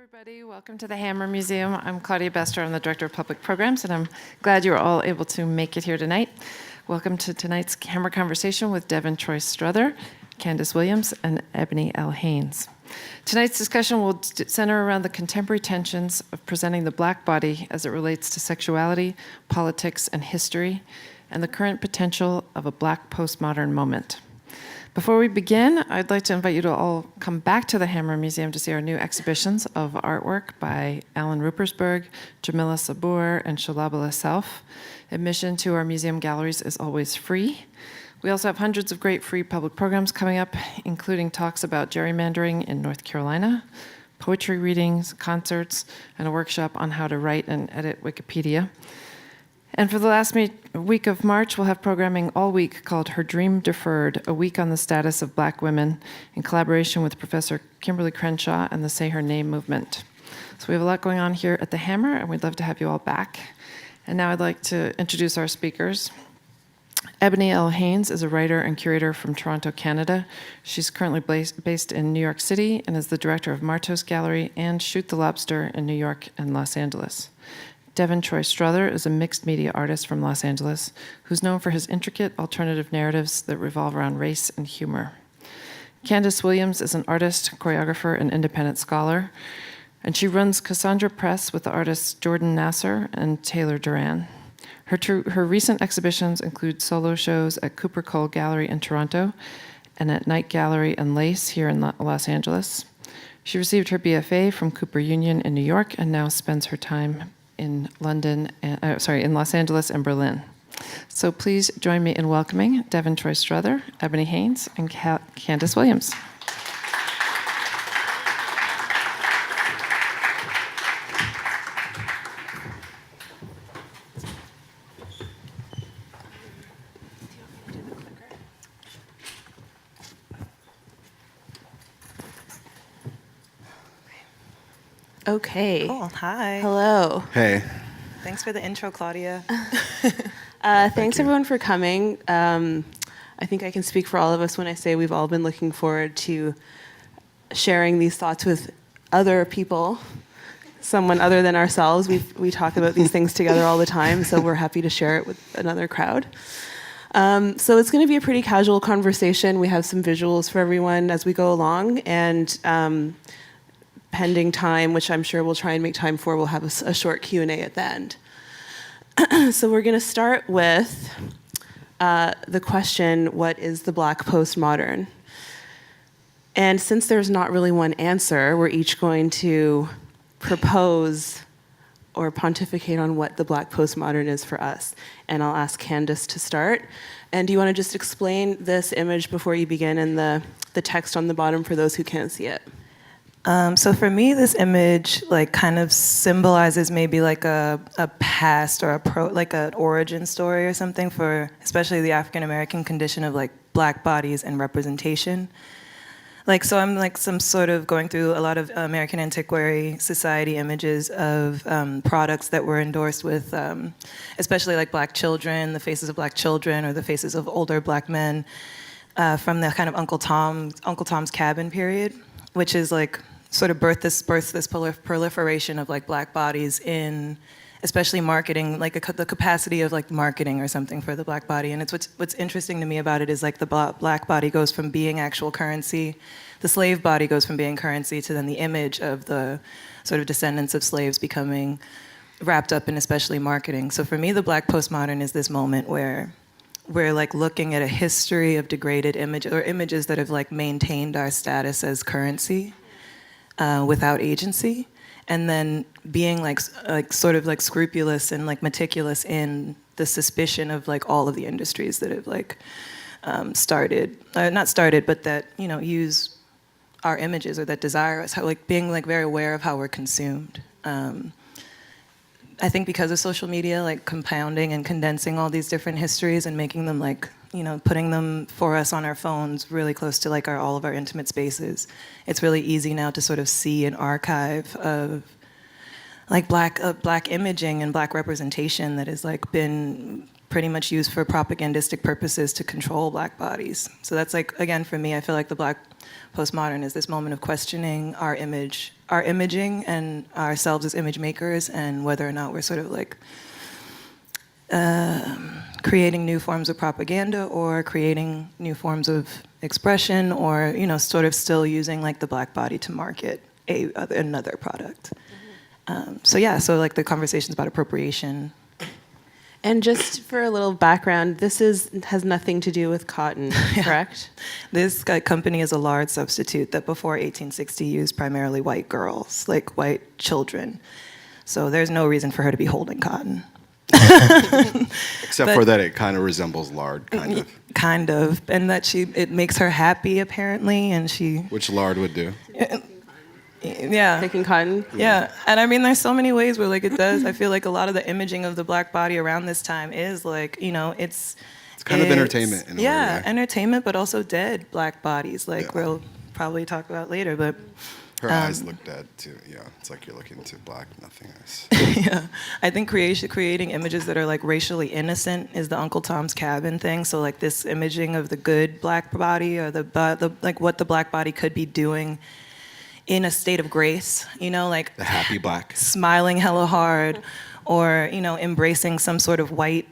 everybody. Welcome to the Hammer Museum. I'm Claudia Bester. I'm the Director of Public Programs, and I'm glad you're all able to make it here tonight. Welcome to tonight's Hammer Conversation with Devin Strother, Candis Williams, and Ebony Haynes. Tonight's discussion will center around the contemporary tensions of presenting the Black body as it relates to sexuality, politics, and history, and the current potential of a Black postmodern moment. Before we begin, I'd like to invite you to all come back to the Hammer Museum to see our new exhibitions of artwork by Alan Ruppersberg, Jamila Sabur, and Shalabala Self. Admission to our museum galleries is always free. We also have hundreds of great free public programs coming up, including talks about gerrymandering in North Carolina, poetry readings, concerts, and a workshop on how to write and edit Wikipedia. And for the last week of March, we'll have programming all week called Her Dream Deferred, a week on the status of Black women, in collaboration with Professor Kimberly Crenshaw and the Say Her Name movement. So we have a lot going on here at the Hammer, and we'd love to have you all back. And now I'd like to introduce our speakers. Ebony Haynes is a writer and curator from Toronto, Canada. She's currently based in New York City and is the director of Martos Gallery and Shoot the Lobster in New York and Los Angeles. Devin Strother is a mixed media artist from Los Angeles who's known for his intricate alternative narratives that revolve around race and humor. Candis Williams is an artist, choreographer, and independent scholar, and she runs Cassandra Press with the artists Jordan Nasser and Taylor Duran. Her recent exhibitions include solo shows at Cooper Cole Gallery in Toronto and at Night Gallery and Lace here in Los Angeles. She received her BFA from Cooper Union in New York and now spends her time in in Los Angeles and Berlin. So please join me in welcoming Devin Strother, Ebony Haynes, and Candis Williams. Okay. Cool. Hi. Hello. Hey. Thanks for the intro, Claudia. Thanks everyone for coming. I think I can speak for all of us when I say we've all been looking forward to sharing these thoughts with other people, someone other than ourselves. We talk about these things together all the time, so we're happy to share it with another crowd. So it's going to be a pretty casual conversation. We have some visuals for everyone as we go along, and pending time, which I'm sure we'll try and make time for, we'll have a short Q&A at the end. So we're going to start with the question, what is the Black postmodern? And since there's not really one answer, we're each going to propose or pontificate on what the Black postmodern is for us. And I'll ask Candis to start. And do you want to just explain this image before you begin and the text on the bottom for those who can't see it? So for me, this image kind of symbolizes maybe a past or like an origin story or something for especially the African American condition of Black bodies and representation. So I'm some sort of going through a lot of American Antiquary Society images of products that were endorsed with, especially Black children, the faces of Black children, or the faces of older Black men from the kind of Uncle Tom's Cabin period, which is sort of birthed this proliferation of Black bodies in, especially marketing, the capacity of marketing or something for the Black body. And it's what's interesting to me about it is the Black body goes from being actual currency, the slave body goes from being currency to then the image of the sort of descendants of slaves becoming wrapped up in especially marketing. So for me, the Black postmodern is this moment where we're looking at a history of degraded images, or images that have maintained our status as currency without agency, and then being sort of scrupulous and meticulous in the suspicion of all of the industries that have started, not started, but that use our images or that desire us, how being being very aware of how we're consumed. I think because of social media, compounding and condensing all these different histories and making them putting them for us on our phones really close to all of our intimate spaces, it's really easy now to sort of see an archive of Black imaging and Black representation that has been pretty much used for propagandistic purposes to control black bodies. So that's like, again, for me, I feel like the Black postmodern is this moment of questioning our image, our imaging, and ourselves as image makers, and whether or not we're sort of like creating new forms of propaganda or creating new forms of expression, or sort of still using like the black body to market another product. So like the conversations about appropriation. And just for a little background, this has nothing to do with cotton, correct? This company is a lard substitute that before 1860 used primarily white girls, like white children. So there's no reason for her to be holding cotton. Except for that it kind of resembles lard, kind of. Kind of. And that it makes her happy, apparently, and Which lard would do. Yeah. Picking cotton? Yeah. And I mean, there's so many ways where like it does. I feel like a lot of the imaging of the black body around this time is like, it's kind of entertainment in a way. Yeah, entertainment, but also dead black bodies, like we'll probably talk about later. But her eyes look dead too. Yeah, it's like you're looking into black nothingness. Yeah, I think creating images that are like racially innocent is the Uncle Tom's Cabin thing. So like this imaging of the good black body, or the like what the black body could be doing in a state of grace, like the happy black, smiling hella hard, or embracing some sort of white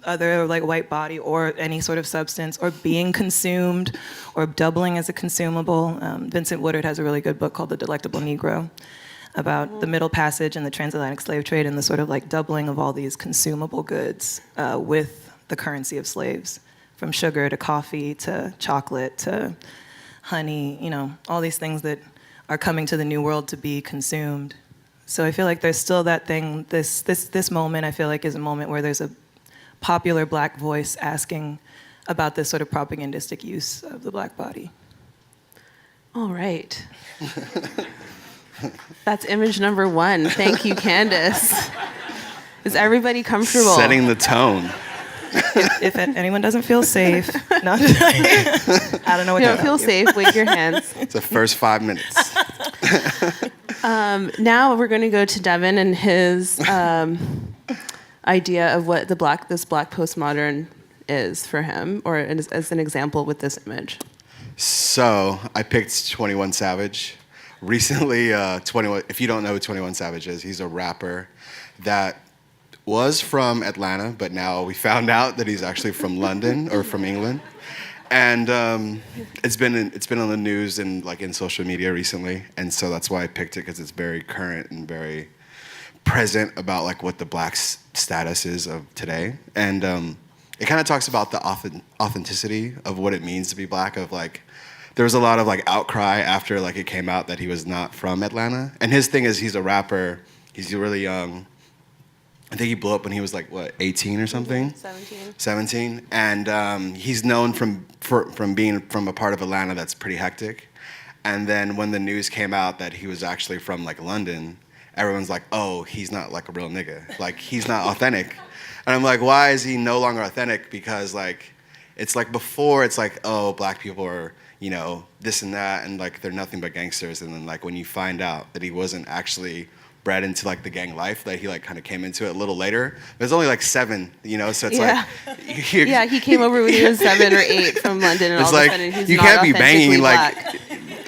body or any sort of substance, or being consumed, or doubling as a consumable. Vincent Woodard has a really good book called The Delectable Negro about the Middle Passage and the transatlantic slave trade, and the sort of like doubling of all these consumable goods with the currency of slaves, from sugar to coffee to chocolate to honey, all these things that are coming to the New World to be consumed. So I feel like there's still that thing, this moment I feel like is a moment where there's a popular black voice asking about this sort of propagandistic use of the black body. All right. That's image number 1. Thank you, Candis. Is everybody comfortable? Setting the tone. If anyone doesn't feel safe, no, I don't know what you to don't feel safe, wave your hands. It's the first 5 minutes. Now we're going to go to Devin and his idea of what this black postmodern is for him, or as an example with this image. So I picked 21 Savage. Recently, 21. If you don't know who 21 Savage is, he's a rapper that was from Atlanta, but now we found out that he's actually from London or from England. And it's been on the news and like in social media recently, and so that's why I picked it, because it's very current and very present about like what the black status is of today. And it kind of talks about the authenticity of what it means to be black. Of like, there was a lot of like outcry after like it came out that he was not from Atlanta. And his thing is he's a rapper. He's really young. I think he blew up when he was like, what, 18 or something? 17. And he's known from being from a part of Atlanta that's pretty hectic. And then when the news came out that he was actually from like London, everyone's like, oh, he's not like a real nigga. Like, he's not authentic. And I'm like, why is he no longer authentic? Because like, it's like before, it's like, oh, black people are, this and that, and like they're nothing but gangsters. And then like when you find out that he wasn't actually bred into like the gang life, that he like kind of came into it a little later. There's only like 7, so it's like he came over when he was 7 or 8 from London, and it's all like, of a sudden he's you not can't be banging black.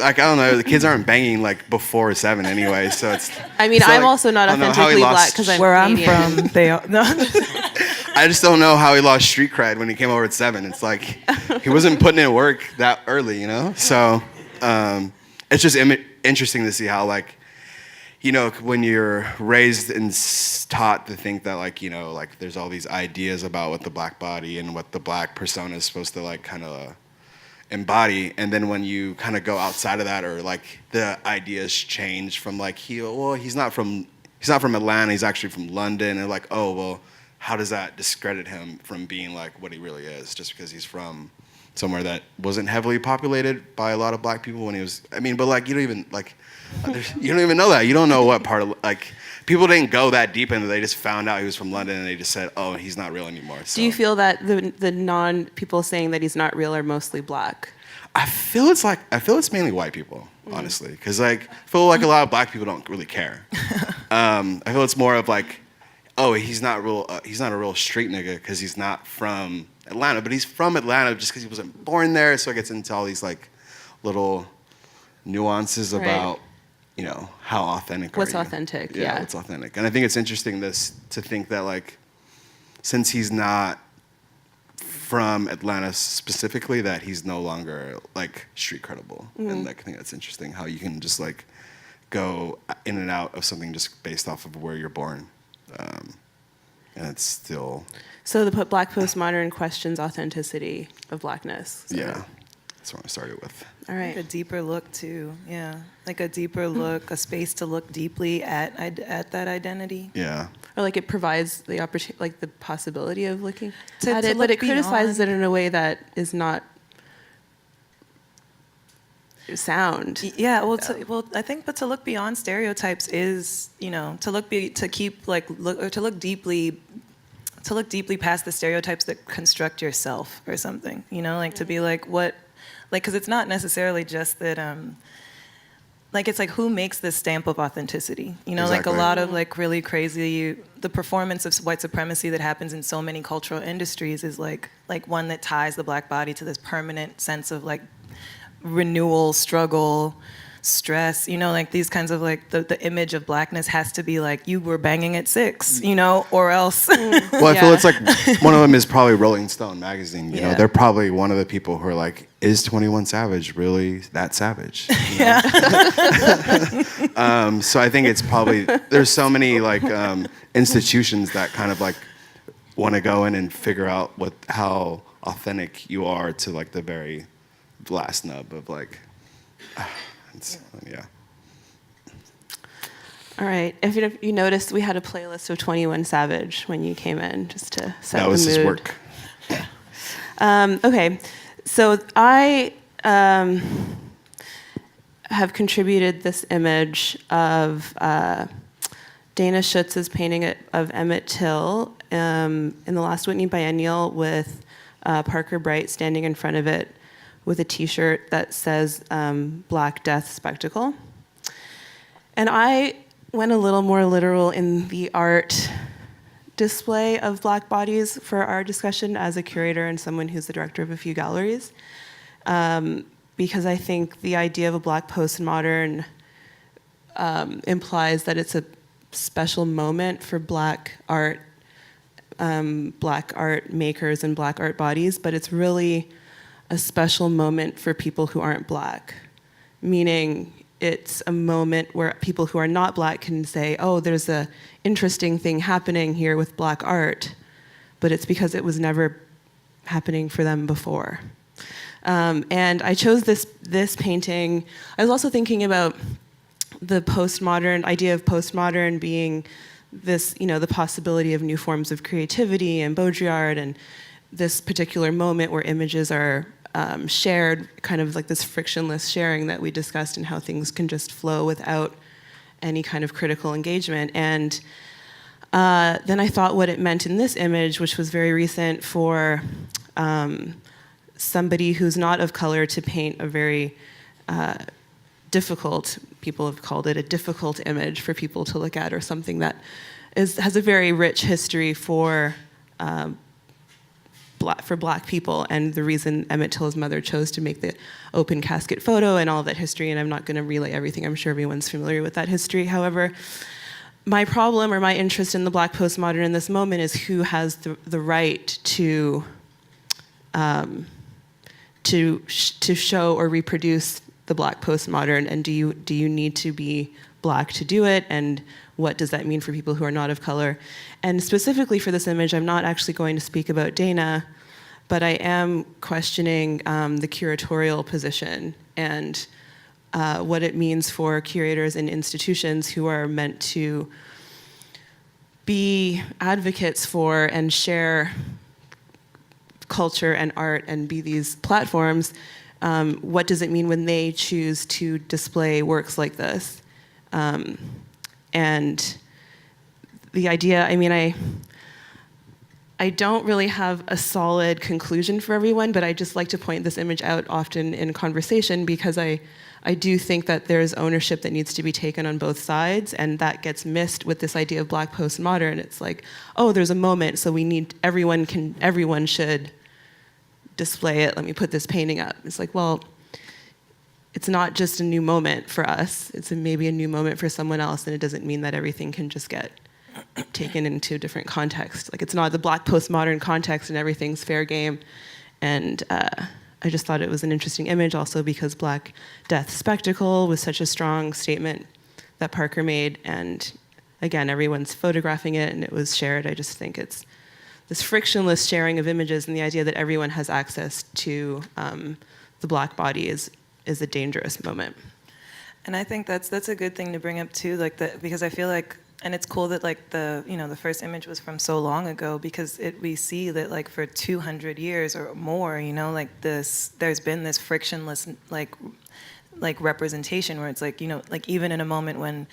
like I don't know, the kids aren't banging like before 7 anyway, so it's I mean, so I'm like, also not authentically black because I'm where Canadian. I'm from. They are, no. I just don't know how he lost street cred when he came over at 7. It's like he wasn't putting in work that early, So it's just interesting to see how like, when you're raised and taught to think that like, like there's all these ideas about what the black body and what the black persona is supposed to like kind of embody, and then when you kind of go outside of that, or like the ideas change from like he's not from Atlanta, he's actually from London, and like, oh well, how does that discredit him from being like what he really is, just because he's from somewhere that wasn't heavily populated by a lot of black people when he was, but like you don't even know that. You don't know what part of, like, people didn't go that deep into it. They just found out he was from London, and they just said, oh, he's not real anymore. So. Do you feel that the non-people saying that he's not real are mostly black? I feel it's mainly white people, honestly. Because like, I feel like a lot of black people don't really care. I feel it's more of like, oh, he's not a real street nigga because he's not from Atlanta, but he's from Atlanta just because he wasn't born there. So it gets into all these like little nuances Right. about, you know, how authentic What's are you? authentic, Yeah, yeah. what's authentic. And I think it's interesting to think that like, since he's not from Atlanta specifically, that he's no longer like street credible. And like, I think that's interesting how you can just like go in and out of something just based off of where you're born. And it's still, So the Black Postmodern questions authenticity of Blackness. So, yeah, that's what I started with. All Like a right. deeper look too, yeah. Like a deeper look, a space to look deeply at that identity. Yeah. Or like it provides the opportunity, like the possibility of looking To at it, look but it criticizes beyond. it in a way that is not sound. Yeah, well, I think, but to look beyond stereotypes is, you know, to look deeply past the stereotypes that construct yourself or something, you know, like to be like what, like, because it's not necessarily just that, like it's like who makes this stamp of authenticity, you know, like Exactly. a lot of like really crazy, the performance of white supremacy that happens in so many cultural industries is like one that ties the Black body to this permanent sense of like renewal, struggle, stress, you know, like these kinds of like the image of Blackness has to be like you were banging at 6, you know, or else. Well, I feel Yeah. it's like one of them is probably Rolling Stone magazine. You know, Yeah. they're probably one of the people who are like, is 21 Savage really that savage? You know? So I think it's probably, there's so many like institutions that kind of like want to go in and figure out how authentic you are to like the very last nub of like, yeah. All right. If you noticed, we had a playlist of 21 Savage when you came in, just to set That the was mood. his work. Okay, so I have contributed this image of Dana Schutz's painting of Emmett Till in the last Whitney Biennial with Parker Bright standing in front of it with a T-shirt that says Black Death Spectacle. And I went a little more literal in the art display of Black bodies for our discussion as a curator and someone who's the director of a few galleries. Because I think the idea of a Black postmodern implies that it's a special moment for Black art makers and Black art bodies, but it's really a special moment for people who aren't Black, meaning it's a moment where people who are not Black can say, oh, there's a interesting thing happening here with Black art, but it's because it was never happening for them before. And I chose this painting. I was also thinking about the postmodern idea of postmodern being this, you know, the possibility of new forms of creativity and Baudrillard and this particular moment where images are shared, kind of like this frictionless sharing that we discussed and how things can just flow without any kind of critical engagement. And then I thought what it meant in this image, which was very recent for somebody who's not of color to paint a very difficult, people have called it a difficult image for people to look at, or something that has a very rich history for Black people, and the reason Emmett Till's mother chose to make the open casket photo and all of that history, and I'm not going to relay everything. I'm sure everyone's familiar with that history. However, my problem or my interest in the Black postmodern in this moment is who has the right to show or reproduce the Black postmodern, and do you need to be Black to do it, and what does that mean for people who are not of color? And specifically for this image, I'm not actually going to speak about Dana, but I am questioning the curatorial position and what it means for curators and institutions who are meant to be advocates for and share culture and art and be these platforms. What does it mean when they choose to display works like this? And the idea, I mean, I don't really have a solid conclusion for everyone, but I just like to point this image out often in conversation because I I do think that there's ownership that needs to be taken on both sides, and that gets missed with this idea of Black postmodern. It's like, oh, there's a moment, so we need everyone should display it. Let me put this painting up. It's like, well, it's not just a new moment for us. It's maybe a new moment for someone else, and it doesn't mean that everything can just get taken into a different context. Like, it's not the Black postmodern context and everything's fair game. And I just thought it was an interesting image also because Black Death Spectacle was such a strong statement that Parker made. And again, everyone's photographing it and it was shared. I just think it's this frictionless sharing of images, and the idea that everyone has access to the Black body is a dangerous moment. And I think that's a good thing to bring up too, like because I feel like, and it's cool that like the first image was from so long ago, because we see that like for 200 years or more, like there's been this frictionless like representation where it's like, like even in a moment when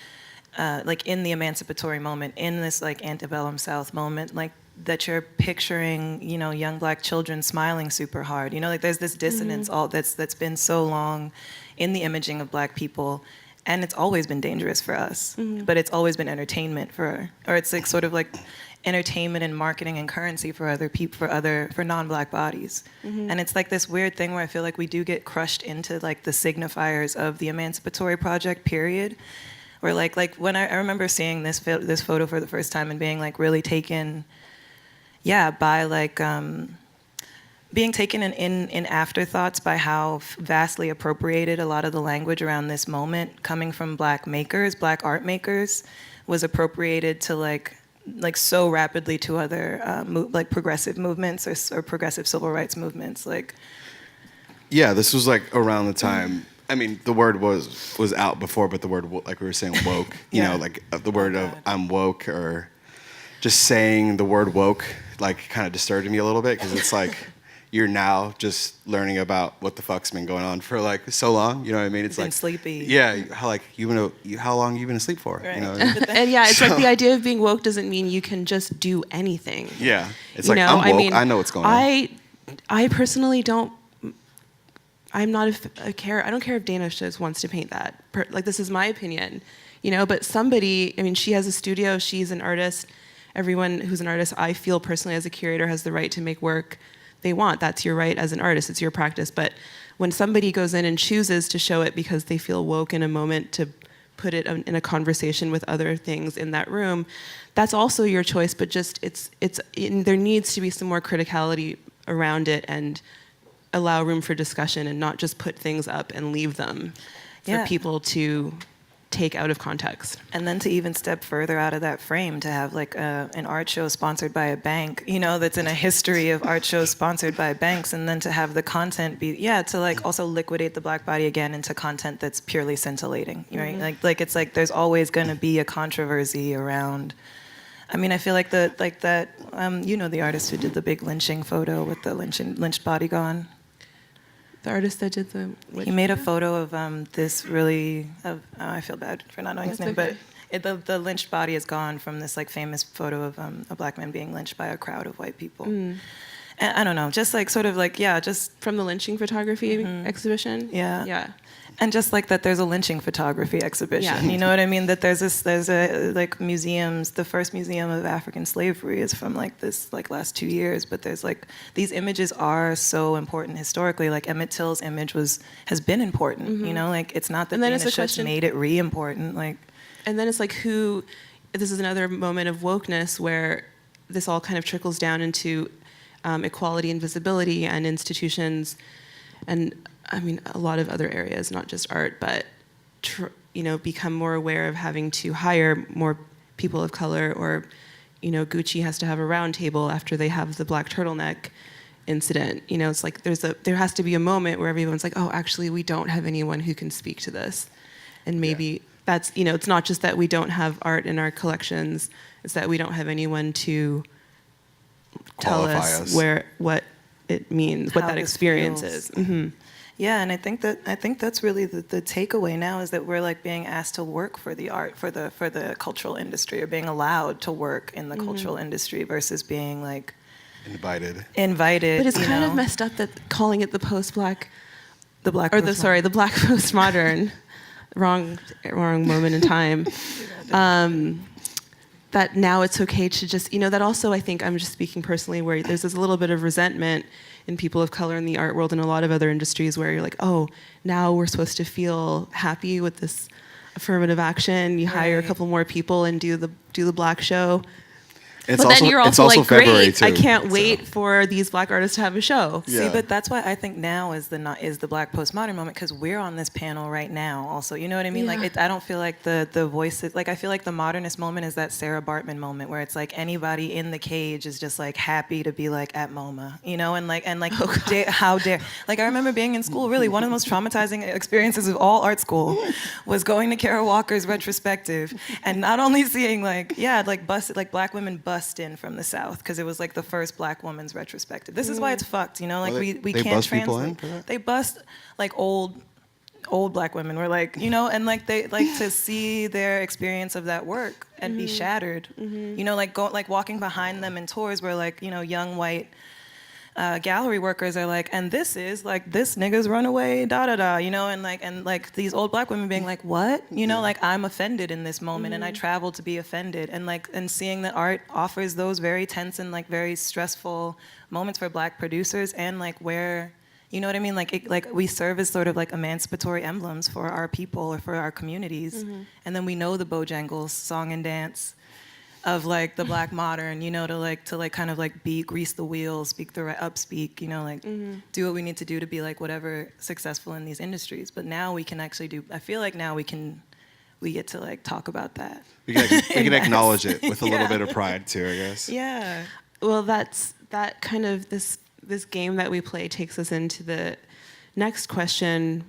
like in the emancipatory moment, in this like antebellum South moment, like that you're picturing, young Black children smiling super hard. Like there's this dissonance that's been so long in the imaging of Black people. And it's always been dangerous for us, but it's always been entertainment or it's like sort of like entertainment and marketing and currency for other people, for non-Black bodies. And it's like this weird thing where I feel like we do get crushed into like the signifiers of the emancipatory project period, where like when I remember seeing this photo for the first time and being like really taken, by like being taken in afterthoughts by how vastly appropriated a lot of the language around this moment coming from Black makers, Black art makers, was appropriated to like so rapidly to other like progressive movements or progressive civil rights movements. Like, yeah, this was like around the time. I mean, the word was out before, but the word, like we were saying, woke. Like the word of I'm woke, or just saying the word woke, like kind of disturbed me a little bit, because it's like. You're now just learning about what the fuck's been going on for like so long. You know what I mean? It's like sleepy. Yeah, how long you been asleep for? Right. You know? And it's like the idea of being woke doesn't mean you can just do anything. Yeah, it's like I'm woke. I know what's going on. I personally don't. I'm not I don't care if Dana just wants to paint that. Like, this is my opinion, But somebody. I mean, she has a studio. She's an artist. Everyone who's an artist, I feel personally as a curator, has the right to make work they want. That's your right as an artist. It's your practice. But when somebody goes in and chooses to show it because they feel woke in a moment to put it in a conversation with other things in that room, that's also your choice. But just there needs to be some more criticality around it and allow room for discussion and not just put things up and leave them for people to take out of context. And then to even step further out of that frame, to have like an art show sponsored by a bank, that's in a history of art shows sponsored by banks, and then to have the content be, to like also liquidate the Black body again into content that's purely scintillating, right? Like it's like there's always going to be a controversy around. I mean, I feel like the artist who did the big lynching photo with the lynched body gone. The artist that did he made a photo of this really. I feel bad for not knowing his name, okay. but the lynched body is gone from this like famous photo of a Black man being lynched by a crowd of white people. And I don't know, just like sort of like just from the lynching photography exhibition. Yeah. And just like that, there's a lynching photography exhibition. You know what I mean? That there's a like museums. The first museum of African slavery is from like this like last 2 years. But there's like these images are so important historically. Like Emmett Till's image has been important. Like it's not that and then Dana Schuss made it re-important. Like, and then it's like who. This is another moment of wokeness where this all kind of trickles down into equality and visibility and institutions, and I mean, a lot of other areas, not just art, but, become more aware of having to hire more people of color, or, Gucci has to have a round table after they have the black turtleneck incident. It's like there has to be a moment where everyone's like, oh, actually, we don't have anyone who can speak to this. And maybe that's, it's not just that we don't have art in our collections, it's that we don't have anyone to tell us what it means, what that experience is. Yeah, and I think that's really the takeaway now, is that we're like being asked to work for the art, for the cultural industry, or being allowed to work in the cultural industry versus being like invited. But it's kind of messed up that calling it the post-Black The Black or the Black Postmodern, wrong moment in time. That now it's okay to just, that also, I think, I'm just speaking personally, where there's this little bit of resentment in people of color in the art world and a lot of other industries where you're like, oh, now we're supposed to feel happy with this affirmative action. You hire a couple more people and do the Black show. It's But also, then you're it's also also like, February great, too, I can't so. wait for these Black artists to have a show. Yeah. See, but that's why I think now is the Black Postmodern moment, because we're on this panel right now also. You know what I mean? Yeah. Like, I don't feel like the voices, like I feel like the modernist moment is that Sarah Bartman moment where it's like anybody in the cage is just like happy to be like at MoMA, how dare. Like I remember being in school, really one of the most traumatizing experiences of all art school was going to Kara Walker's retrospective and not only seeing Black women bust in from the South, because it was like the first Black woman's retrospective. This is why it's fucked, like Well, we they can't bust people translate. in for that? They bust like old Black women. We're like, and like they like to see their experience of that work and be shattered. Like walking behind them in tours where like young white gallery workers are like, and this is like this nigga's runaway, and these old Black women being like, what? Like I'm offended in this moment, and I traveled to be offended, and seeing that art offers those very tense and like very stressful moments for Black producers, and like where, you know what I mean? Like we serve as sort of like emancipatory emblems for our people or for our communities, and then we know the Bojangles song and dance of like the Black modern, to kind of like grease the wheels, speak the right upspeak, do what we need to do to be like whatever successful in these industries. But now we can actually do. I feel like now we get to like talk about that. We can acknowledge it with a little bit of pride too, I guess. Yeah. Well, that kind of this game that we play takes us into the next question,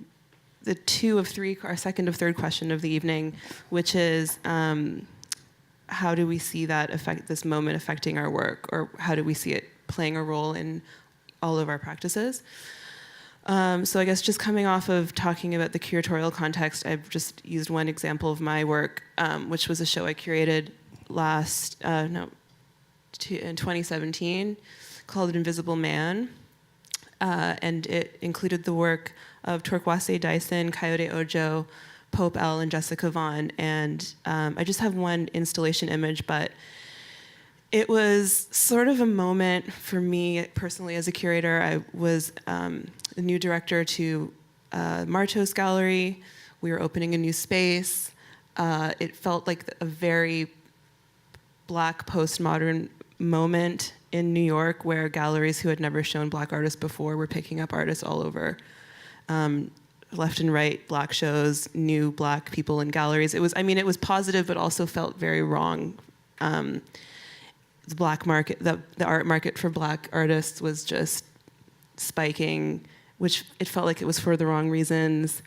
our second of third question of the evening, which is how do we see this moment affecting our work, or how do we see it playing a role in all of our practices? So I guess just coming off of talking about the curatorial context, I've just used one example of my work, which was a show I curated in 2017 called Invisible Man. And it included the work of Torkwase Dyson, Coyote Ojo, Pope L, and Jessica Vaughn. And I just have one installation image, but it was sort of a moment for me personally as a curator. I was the new director to Martos Gallery. We were opening a new space. It felt like a very Black postmodern moment in New York, where galleries who had never shown Black artists before were picking up artists all over. Left and right Black shows, new Black people in galleries. It was positive, but also felt very wrong. The Black market, the art market for Black artists was just spiking, which it felt like it was for the wrong reasons.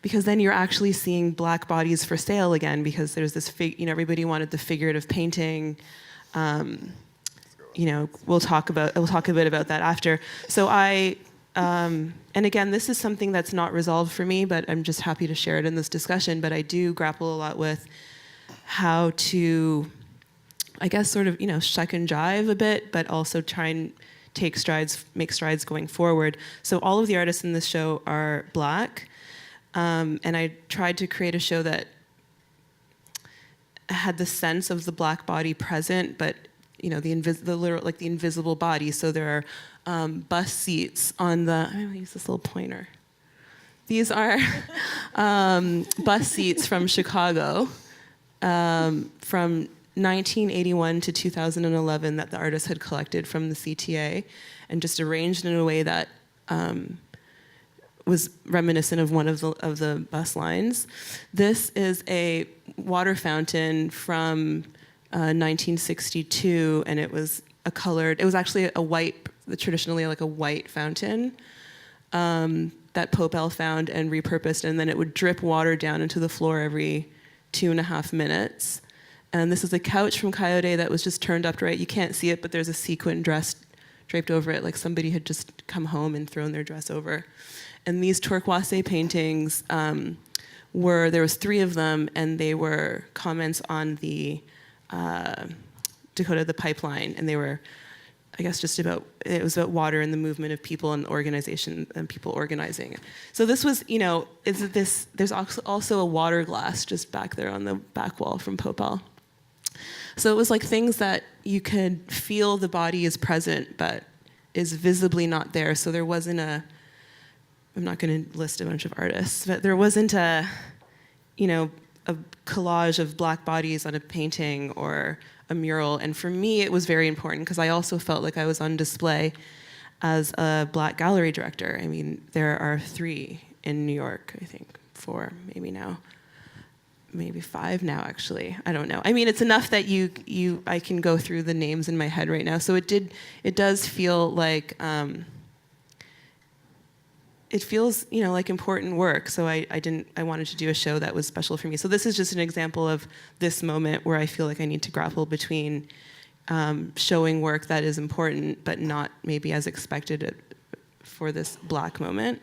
Because then you're actually seeing Black bodies for sale again, because there's this, everybody wanted the figurative painting. We'll talk a bit about that after. So and again, this is something that's not resolved for me, but I'm just happy to share it in this discussion. But I do grapple a lot with how to, I guess, sort of, shuck and jive a bit, but also try and make strides going forward. So all of the artists in this show are Black, and I tried to create a show that had the sense of the Black body present, but the invisible body. So there are bus seats on I'm gonna use this little pointer. These are bus seats from Chicago from 1981 to 2011 that the artist had collected from the CTA and just arranged in a way that was reminiscent of one of the bus lines. This is a water fountain from 1962, and it was actually a white, traditionally like a white fountain that Pope L found and repurposed, and then it would drip water down into the floor every 2.5 minutes. And this is a couch from Coyote that was just turned up right. You can't see it, but there's a sequin dress draped over it, like somebody had just come home and thrown their dress over. And these Torkwase paintings there was 3 of them, and they were comments on the Dakota the Pipeline, and they were I guess it was about water and the movement of people and organization and people organizing. So this was, there's also a water glass just back there on the back wall from Popal. So it was like things that you could feel the body is present, but is visibly not there. So there wasn't I'm not going to list a bunch of artists, but there wasn't a collage of black bodies on a painting or a mural. And for me, it was very important because I also felt like I was on display as a black gallery director. I mean, there are 3 in New York, I think, 4 maybe now. Maybe 5 now, actually. I don't know. I mean, it's enough that I can go through the names in my head right now. So it does feel like, it feels, like important work. So I wanted to do a show that was special for me. So this is just an example of this moment where I feel like I need to grapple between showing work that is important, but not maybe as expected for this Black moment.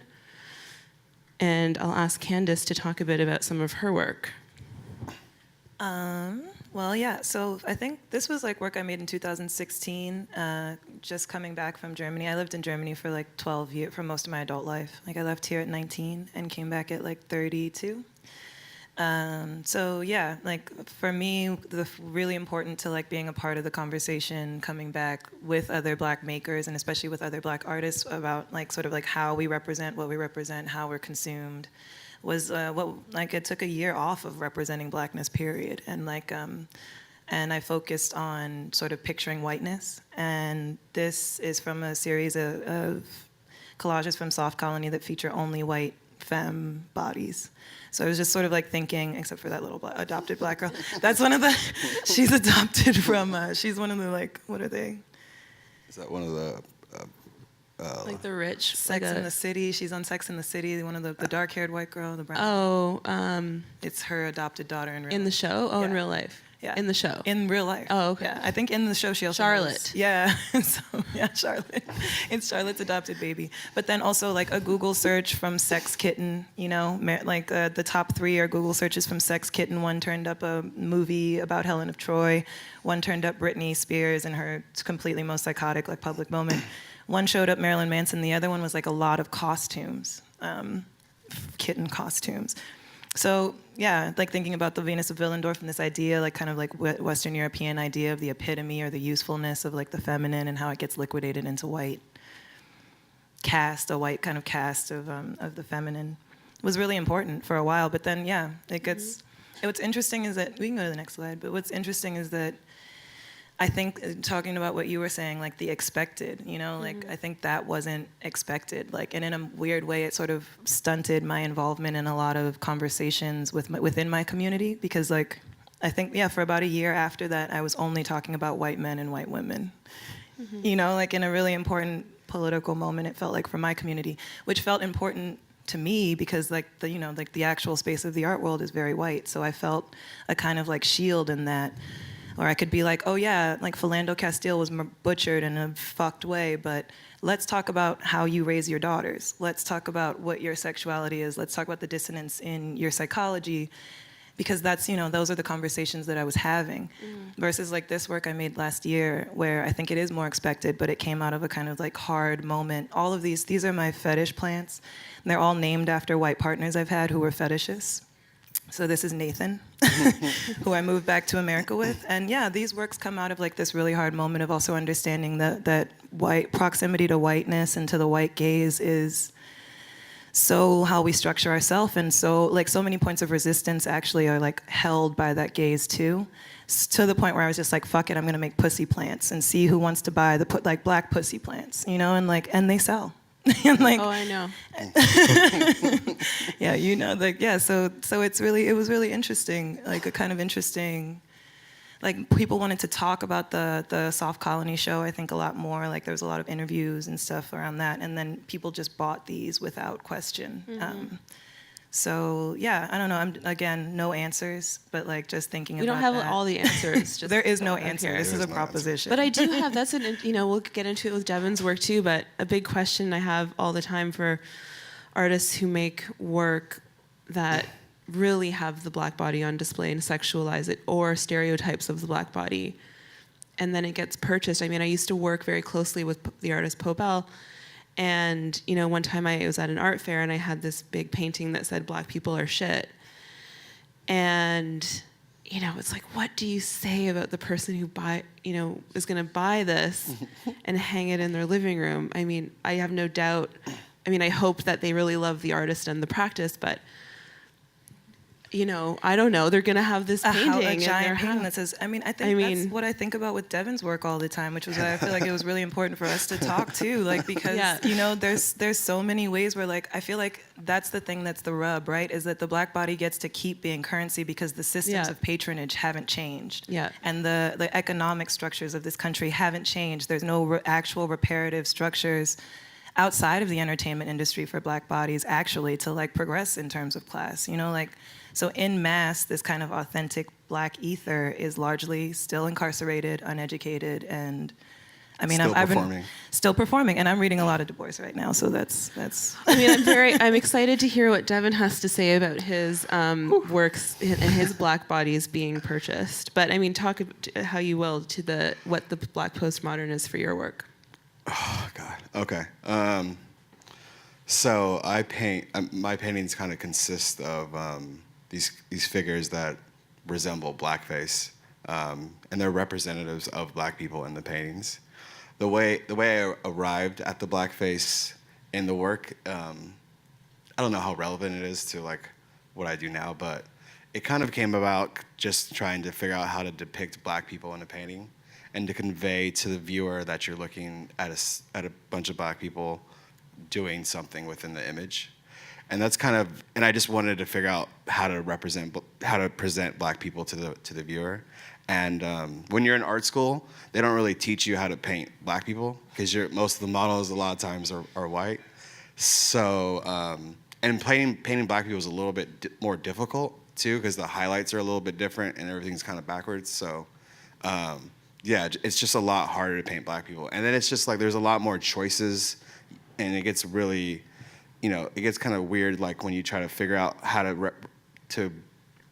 And I'll ask Candis to talk a bit about some of her work. Well, yeah, so I think this was like work I made in 2016, just coming back from Germany. I lived in Germany for like 12 years, for most of my adult life. Like I left here at 19 and came back at like 32. So yeah, like for me, really important to like being a part of the conversation, coming back with other Black makers and especially with other Black artists about like sort of like how we represent what we represent, how we're consumed. Was it took a year off of representing Blackness, period, and like and I focused on sort of picturing whiteness, and this is from a series of collages from Soft Colony that feature only white femme bodies. So I was just sort of like thinking, except for that little adopted Black girl, that's one of the she's adopted from she's one of the like, what are they? Is that one of the? Like the rich. Sex in the City. She's on Sex in the City. One of the dark-haired white girl, the brown. Oh, it's her adopted daughter in real in life. the show. Oh, Yeah. in real life. Yeah. In the show. In real life. Oh, okay. Yeah, I think in the show she also Charlotte. has- yeah. So yeah, Charlotte. It's Charlotte's adopted baby. But then also like a Google search from Sex Kitten. Like the top 3 are Google searches from Sex Kitten. One turned up a movie about Helen of Troy. One turned up Britney Spears and her completely most psychotic like public moment. One showed up Marilyn Manson. The other one was like a lot of costumes, kitten costumes. So yeah, like thinking about the Venus of Willendorf and this idea, like kind of like Western European idea of the epitome or the usefulness of like the feminine and how it gets liquidated into white cast, a white kind of cast of the feminine, was really important for a while. But then yeah, it gets. What's interesting is that we can go to the next slide. But what's interesting is that I think talking about what you were saying, like the expected, like I think that wasn't expected. Like, and in a weird way, it sort of stunted my involvement in a lot of conversations within my community because, like, I think for about a year after that, I was only talking about white men and white women. Like in a really important political moment, it felt like for my community, which felt important to me because like the actual space of the art world is very white. So I felt a kind of like shield in that. Or I could be like, oh yeah, like Philando Castile was butchered in a fucked way, but let's talk about how you raise your daughters. Let's talk about what your sexuality is. Let's talk about the dissonance in your psychology, because that's, those are the conversations that I was having. Versus like this work I made last year, where I think it is more expected, but it came out of a kind of like hard moment. All of these are my fetish plants. And they're all named after white partners I've had who were fetishists. So this is Nathan, who I moved back to America with. And yeah, these works come out of like this really hard moment of also understanding that white proximity to whiteness and to the white gaze is so how we structure ourselves. And so like so many points of resistance actually are like held by that gaze too. To the point where I was just like, fuck it, I'm gonna make pussy plants and see who wants to buy the like black pussy plants, and they sell. And like, oh, I know. Yeah, so it was really interesting, like a kind of interesting, like people wanted to talk about the Soft Colony show, I think a lot more, like there was a lot of interviews and stuff around that, and then people just bought these without question. So yeah, I don't know, again, no answers, but like just thinking We about don't have that. all the answers. Just There is no answer, here. this is There a is no proposition. But I do have, we'll get into it with Devin's work too, but a big question I have all the time for artists who make work that really have the black body on display and sexualize it, or stereotypes of the black body, and then it gets purchased. I mean, I used to work very closely with the artist Pobel, and one time I was at an art fair and I had this big painting that said "Black people are shit," and it's like, what do you say about the person who is going to buy this and hang it in their living room? I mean, I have no doubt. I mean, I hope that they really love the artist and the practice, but I don't know. They're going to have this painting a in their giant painting house. that says. That's what I think about with Devin's work all the time, which was why I feel like it was really important for us to talk too, like because there's so many ways where like I feel like that's the thing that's the rub, right? Is that the Black body gets to keep being currency because the systems of patronage haven't changed, and the economic structures of this country haven't changed. There's no actual reparative structures outside of the entertainment industry for Black bodies actually to like progress in terms of class, like. So in mass, this kind of authentic Black ether is largely still incarcerated, uneducated, and I mean, I've been still performing, and I'm reading a lot of Du Bois right now, so that's. I mean, I'm excited to hear what Devin has to say about his works and his Black bodies being purchased. But I mean, talk how you will to what the Black postmodern is for your work. Oh God. Okay. So I paint. My paintings kind of consist of. These figures that resemble Blackface, and they're representatives of Black people in the paintings. The way I arrived at the Blackface in the work, I don't know how relevant it is to like what I do now, but it kind of came about just trying to figure out how to depict Black people in a painting, and to convey to the viewer that you're looking at a bunch of Black people doing something within the image. And that's kind of, and I just wanted to figure out how to present Black people to the viewer. And when you're in art school, they don't really teach you how to paint Black people because most of the models a lot of times are white. So, and painting Black people is a little bit more difficult too because the highlights are a little bit different and everything's kind of backwards. So, yeah, it's just a lot harder to paint Black people. And then it's just like there's a lot more choices, and it gets really. It gets kind of weird, like when you try to figure out how to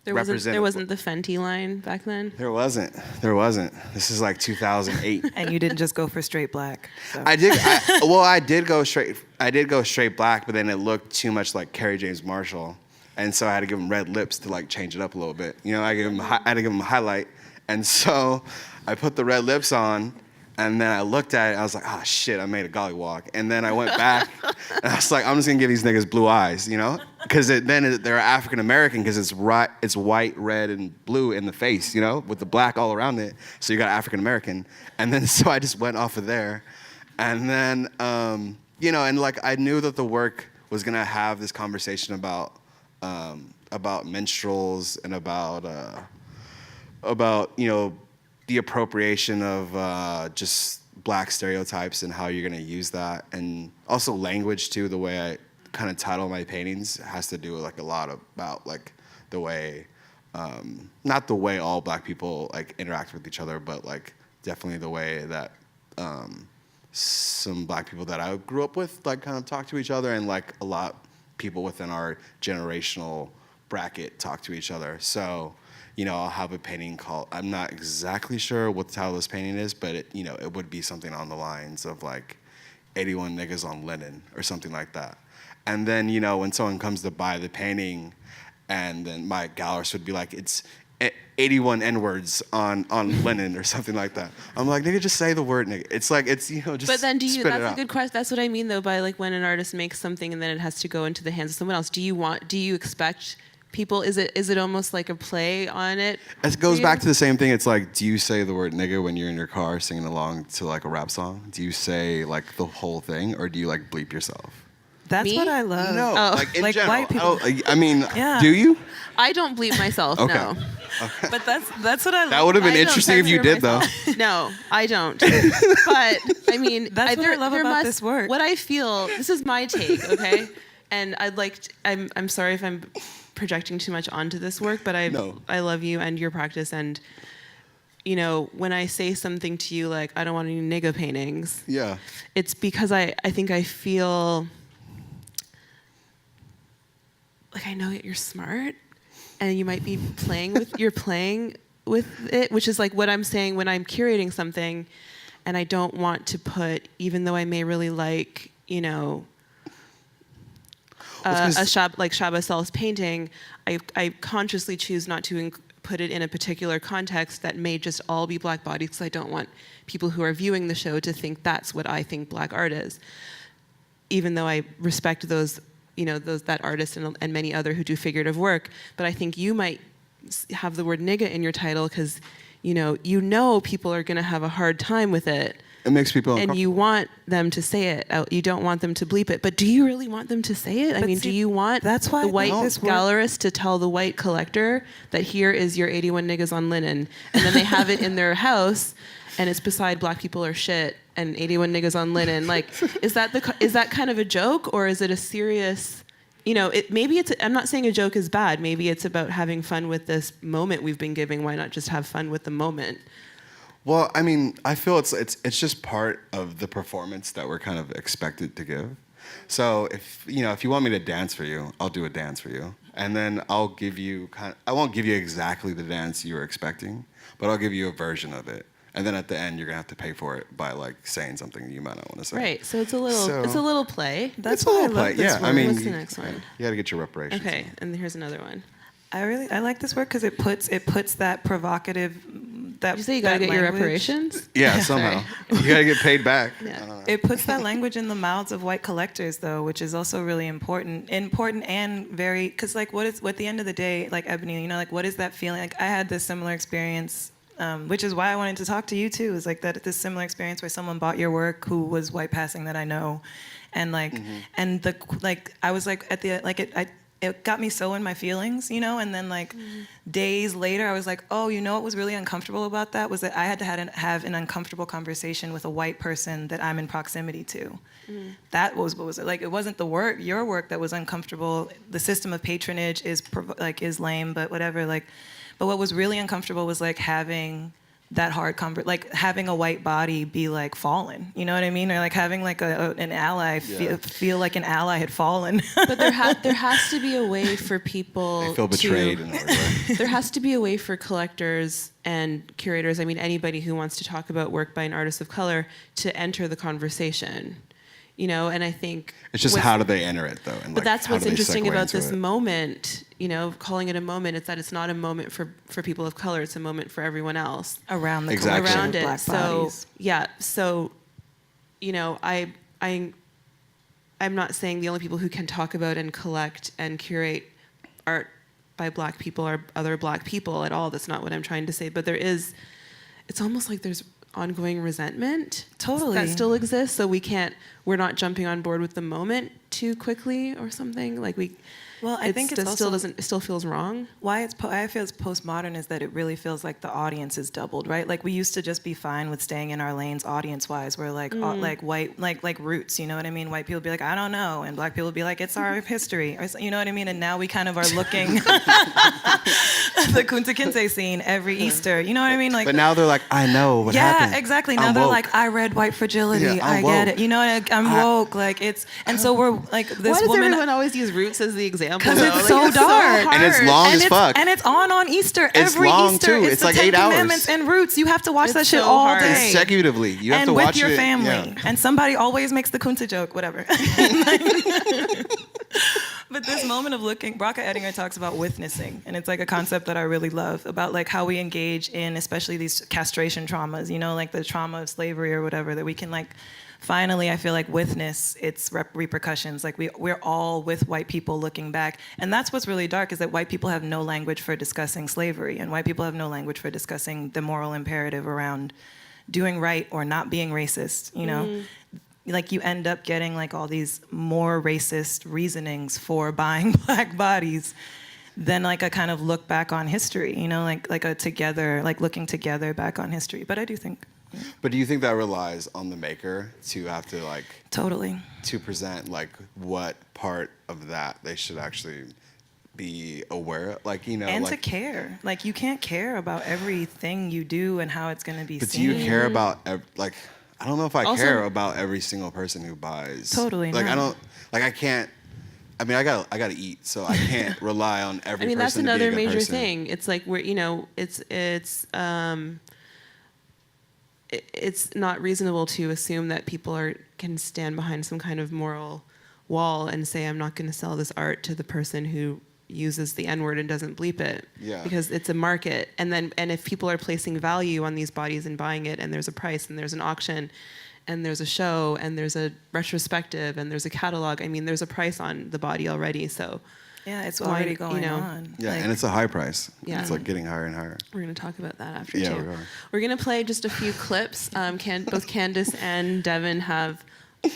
represent. There wasn't the Fenty line back then. There wasn't. This is like 2008. And you didn't just go for straight Black. So. I did go straight Black, but then it looked too much like Kerry James Marshall, and so I had to give him red lips to like change it up a little bit. I had to give him a highlight, and so I put the red lips on. And then I looked at it, and I was like, oh, shit, I made a gollywog. And then I went back, and I was like, I'm just going to give these niggas blue eyes, Because then they're African-American because it's white, red, and blue in the face, with the black all around it. So you got African-American. And then so I just went off of there. And then, and like I knew that the work was going to have this conversation about minstrels and about the appropriation of just Black stereotypes and how you're going to use that, and also language too. The way I kind of title my paintings has to do with like a lot about like the way, not the way all Black people like interact with each other, but like definitely the way that some Black people that I grew up with like kind of talk to each other, and like a lot people within our generational bracket talk to each other. So. I'll have a painting called, I'm not exactly sure what the title of this painting is, but it would be something on the lines of like 81 niggas on Lennon or something like that. And then, when someone comes to buy the painting, and then my gallerist would be like, it's 81 N-words on Lennon or something like that. I'm like, nigga, just say the word nigga. It's like, it's, just But then spit that's it a out. good question. That's what I mean though, by like when an artist makes something and then it has to go into the hands of someone else. Do you expect people, is it almost like a play on it? It goes back to the same thing. It's like, do you say the word nigga when you're in your car singing along to like a rap song? Do you say like the whole thing, or do you like bleep yourself? That's Me? what I love. No, like in Like general. white people. I mean, Yeah. do you? I don't bleep myself, Okay. no. But that's what I love. That would have been I don't interesting if you censor did, though. myself. No, I don't. But I mean, That's what I love about this work. What I feel, this is my take, okay? And I'm sorry if I'm projecting too much onto this work, but No. I love you and your practice, and when I say something to you like I don't want any nigga paintings, Yeah. it's because I think I feel like I know that you're smart, and you might be playing with it, which is like what I'm saying when I'm curating something, and I don't want to put, even though I may really like, you know, like Shaba Sel's painting, I consciously choose not to put it in a particular context that may just all be black bodies, because I don't want people who are viewing the show to think that's what I think black art is. Even though I respect those, you know, that artist and many other who do figurative work, but I think you might have the word nigga in your title because you know people are going to have a hard time with it. It makes people uncomfortable. And you want them to say it out. You don't want them to bleep it. But do you really want them to say it? I mean, do you want that's why the white gallerist to tell the white collector that here is your 81 niggas on linen, and then they have it in their house, and it's beside black people are shit and 81 niggas on linen? Like, is that kind of a joke, or is it a serious? You know, I'm not saying a joke is bad. Maybe it's about having fun with this moment we've been giving. Why not just have fun with the moment? Well, I mean, I feel it's just part of the performance that we're kind of expected to give. So if you want me to dance for you, I'll do a dance for you, and then I'll give you I won't give you exactly the dance you were expecting, but I'll give you a version of it. And then at the end, you're gonna have to pay for it by like saying something you might not want to say. Right. So it's a little play. That's a little play. Yeah. I mean, what's the next one? You got to get your reparations. Okay. And here's another one. I like this work because it puts that provocative. Did you say you gotta get your reparations? Yeah, somehow. You gotta get paid back. Yeah. It puts that language in the mouths of white collectors, though, which is also really important and very, because like what at the end of the day, like Ebony, you know, like what is that feeling? Like I had this similar experience, which is why I wanted to talk to you too. Is like this similar experience where someone bought your work who was white passing that I know, and like, and I was like it got me so in my feelings, you know, and then like days later I was like, oh, you know what was really uncomfortable about that was that I had to have an uncomfortable conversation with a white person that I'm in proximity to. That was what was it like. It wasn't your work that was uncomfortable. The system of patronage is lame, but whatever. Like, but what was really uncomfortable was like having that hard like having a white body be like fallen, you know what I mean, or like having like an ally feel like an ally had fallen. But there has to be a way for people they feel betrayed in that way. There has to be a way for collectors and curators, I mean anybody who wants to talk about work by an artist of color, to enter the conversation. You know, and I think it's just how do they enter it though? And but like, that's what's interesting about this it? Moment. You know, calling it a moment. It's that it's not a moment for people of color. It's a moment for everyone else around the exactly. around it. Black so bodies. yeah, so you know, I'm not saying the only people who can talk about and collect and curate art by black people are other black people at all. That's not what I'm trying to say. But it's almost like there's ongoing resentment that still exists, so we're not jumping on board with the moment too quickly or something. Like I think it still feels wrong. Why I feel it's postmodern is that it really feels like the audience is doubled, right? Like we used to just be fine with staying in our lanes audience-wise. We're like like white, like roots, you know what I mean? White people be like, I don't know, and black people be like, it's our history, or, you know what I mean? And now we kind of are looking the Kunta Kinte scene every Easter, you know what I mean? Like, but now they're like, I know what happened. Yeah, exactly. Now I'm they're woke. like, I read White Fragility. Yeah, I get it. You know, I'm woke. Like and so we're like this Why does woman. everyone always use roots as the example? Because though? it's so dark. And it's long as fuck. And it's on Easter. It's every long, Easter. too. It's It's the like 10 8 hours. Commandments and Roots. You have to watch It's that shit so all hard. day. Consecutively. You have and to with watch your it. family. Yeah. And somebody always makes the Kunta joke, whatever. But this moment of looking, Bracha Ettinger talks about witnessing, and it's like a concept that I really love, about like how we engage in especially these castration traumas, you know, like the trauma of slavery or whatever, that we can like finally, I feel like, witness its repercussions. Like we're all with white people looking back. And that's what's really dark, is that white people have no language for discussing slavery, and white people have no language for discussing the moral imperative around doing right or not being racist, you know? Like you end up getting like all these more racist reasonings for buying black bodies than like a kind of look back on history, you know, like looking together back on history. But I do think. But do you think that relies on the maker to have to like Totally. to present like what part of that they should actually be aware of? Like, you know, And like, to care. Like you can't care about everything you do and how it's going to be but seen. do you care about like, I don't know if I Also- care about every single person who buys. Totally Like not. I don't, like I can't, I mean, I gotta eat, so I can't rely on every. I mean, that's person to be a another good major person. thing. It's like it's not reasonable to assume that people can stand behind some kind of moral wall and say, I'm not going to sell this art to the person who uses the N-word and doesn't bleep it. Yeah. Because it's a market. And if people are placing value on these bodies and buying it, and there's a price and there's an auction and there's a show and there's a retrospective and there's a catalog, I mean, there's a price on the body already. So Yeah, it's already going you know, on. Yeah, Like, and it's a high price. Yeah. It's like getting higher and higher. we're going to talk about that after Yeah, too. we are. We're going to play just a few clips. Both Candis and Devin have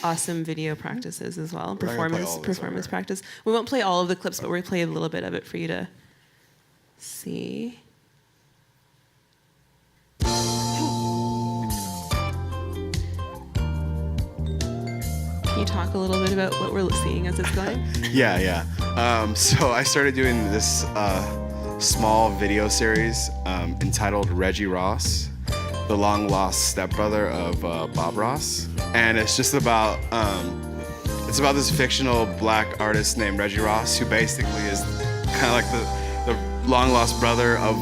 awesome video practices as well. We're not gonna play all of this Performance over. practice. We won't play all of the clips, but we're going to play a little bit of it for you to see. Can you talk a little bit about what we're seeing as it's going? Yeah. So I started doing this small video series entitled Reggie Ross, the long lost stepbrother of Bob Ross, and it's just about this fictional black artist named Reggie Ross, who basically is kind of like the long lost brother of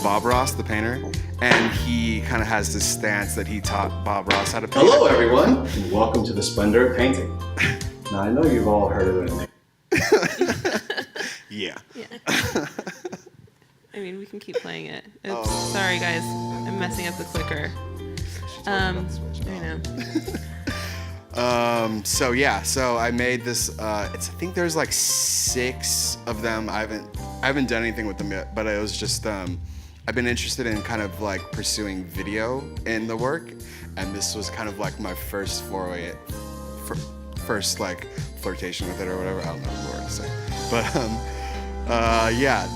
Bob Ross, the painter, and he kind of has this stance that he taught Bob Ross how to paint. Hello, everyone, and welcome to the splendor of painting. Now, I know you've all heard of it. Yeah. I mean, we can keep playing it. Oops, sorry guys, I'm messing up the clicker. I know. So I made this. I think there's like 6 of them. I haven't done anything with them yet, but it was just I've been interested in kind of like pursuing video in the work, and this was kind of like my first foray, first like flirtation with it or whatever. I don't know what to say, but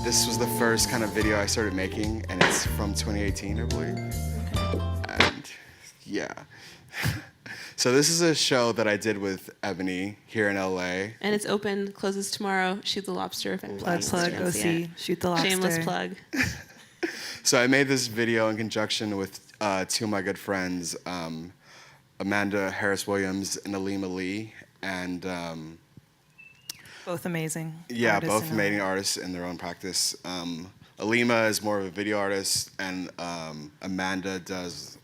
this was the first kind of video I started making, and it's from 2018, I believe. And yeah. So this is a show that I did with Ebony here in LA. And it's open, closes tomorrow. Shoot the Lobster if anyone wants to Go see, Shoot the Lobster. Shameless plug. So I made this video in conjunction with 2 of my good friends, Amanda Harris Williams and Alima Lee, and Both amazing. yeah, artists both and amazing artists in their own practice. Alima is more of a video artist, and Amanda is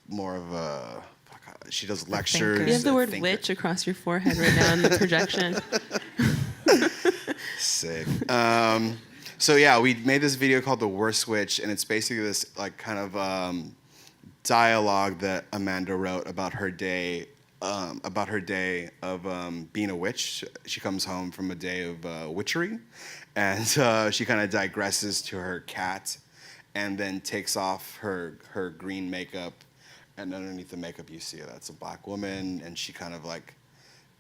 more of a. She does lectures. thinker. You have the a word thinker. witch across your forehead right now in the projection. Sick. So yeah, we made this video called "The Worst Witch," and it's basically this like kind of dialogue that Amanda wrote about her day of being a witch. She comes home from a day of witchery, and she kind of digresses to her cat, and then takes off her green makeup, and underneath the makeup you see that's a black woman, and she kind of like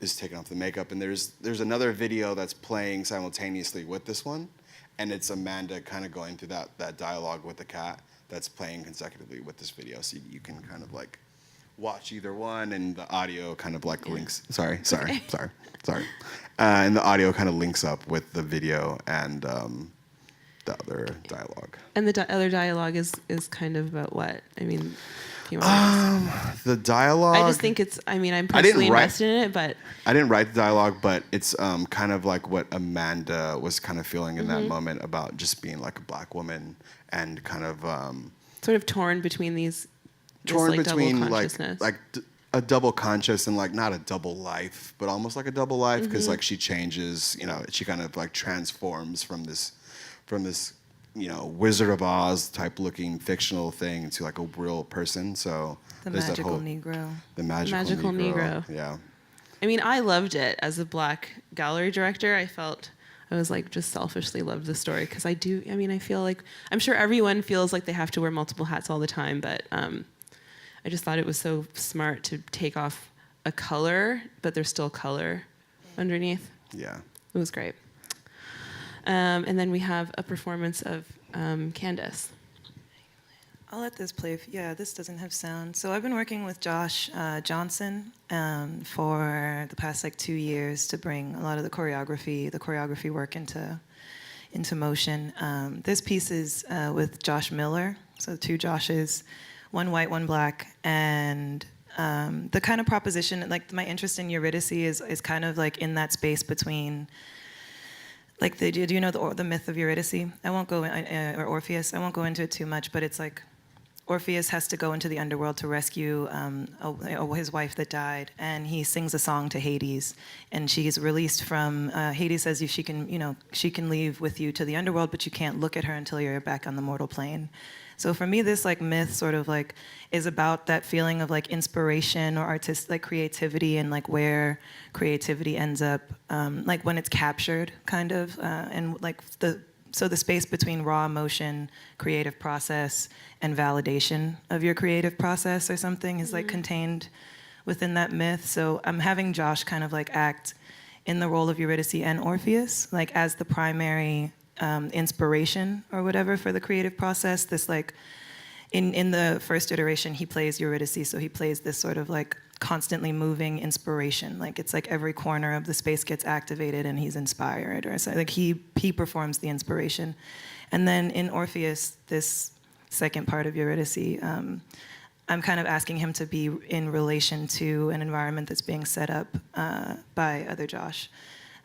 is taking off the makeup, and there's another video that's playing simultaneously with this one, and it's Amanda kind of going through that dialogue with the cat that's playing consecutively with this video, so you can kind of like watch either one, and the audio kind of like links. Sorry. And the audio kind of links up with the video and the other dialogue. And the other dialogue is kind of about what? I mean, if you want The dialogue. I just think I'm I didn't personally write- invested in it, but I didn't write the dialogue, but it's kind of like what Amanda was kind of feeling in that moment about just being like a black woman and kind of sort of torn between this torn like between double like consciousness. a double conscious and like not a double life, but almost like a double life because like she changes, she kind of like transforms from this Wizard of Oz type looking fictional thing to like a real person. So The there's that magical whole Negro. the magical Negro. Yeah. I mean, I loved it as a black gallery director. I was like just selfishly loved the story because I feel like I'm sure everyone feels like they have to wear multiple hats all the time, but I just thought it was so smart to take off a color, but there's still color underneath. Yeah. It was great. And then we have a performance of Candis. I'll let this play. Yeah, this doesn't have sound. So I've been working with Josh Johnson for the past 2 years to bring a lot of the choreography work into motion. This piece is with Josh Miller, so 2 Joshes, one white, one black, and the kind of proposition, like my interest in Eurydice is kind of like in that space between, like do you know the myth of Eurydice? I won't go, or Orpheus. I won't go into it too much, but it's like Orpheus has to go into the underworld to rescue his wife that died, and he sings a song to Hades, and she's released from. Hades says she can leave with you to the underworld, but you can't look at her until you're back on the mortal plane. So for me, this like myth sort of like is about that feeling of like inspiration or like creativity, and like where creativity ends up, like when it's captured, kind of, and like the space between raw emotion, creative process, and validation of your creative process or something is like contained within that myth. So I'm having Josh kind of like act in the role of Eurydice and Orpheus, like as the primary inspiration or whatever for the creative process. This like, in the first iteration, he plays Eurydice, so he plays this sort of like constantly moving inspiration. Like it's like every corner of the space gets activated and he's inspired, or so, like he performs the inspiration. And then in Orpheus, this second part of Eurydice, I'm kind of asking him to be in relation to an environment that's being set up by other Josh,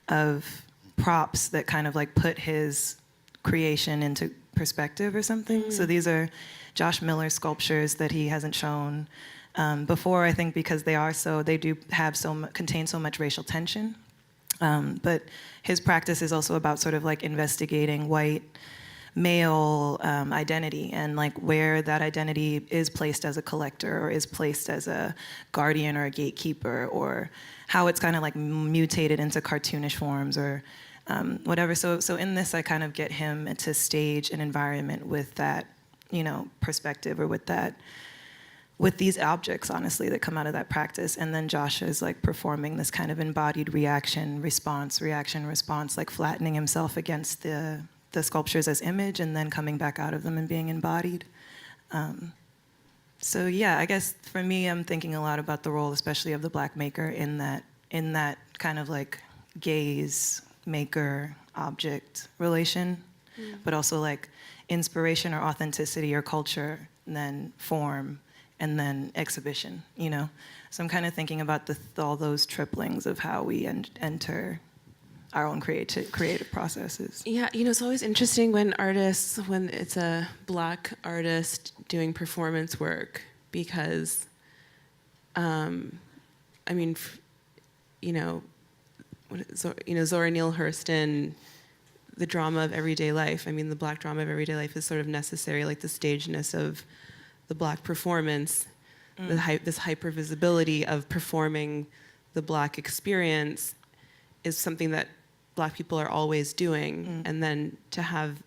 of props that kind of like put his creation into perspective or something. So these are Josh Miller's sculptures that he hasn't shown before, I think, because they do have contain so much racial tension. But his practice is also about sort of like investigating white male identity, and like where that identity is placed as a collector or is placed as a guardian or a gatekeeper, or how it's kind of like mutated into cartoonish forms or whatever. So in this, I kind of get him to stage an environment with that, perspective, or with these objects, honestly, that come out of that practice. And then Josh is like performing this kind of embodied reaction, response, like flattening himself against the sculptures as image, and then coming back out of them and being embodied. So yeah, I guess for me, I'm thinking a lot about the role, especially of the Black maker in that kind of like gaze, maker, object relation, but also like inspiration or authenticity or culture, and then form, and then exhibition, So I'm kind of thinking about all those triplings of how we enter our own creative processes. Yeah, it's always interesting when it's a Black artist doing performance work, because, Zora Neale Hurston, the drama of everyday life. The Black drama of everyday life is sort of necessary, like the stageness of the Black performance, this hypervisibility of performing the Black experience is something that Black people are always doing, and then to have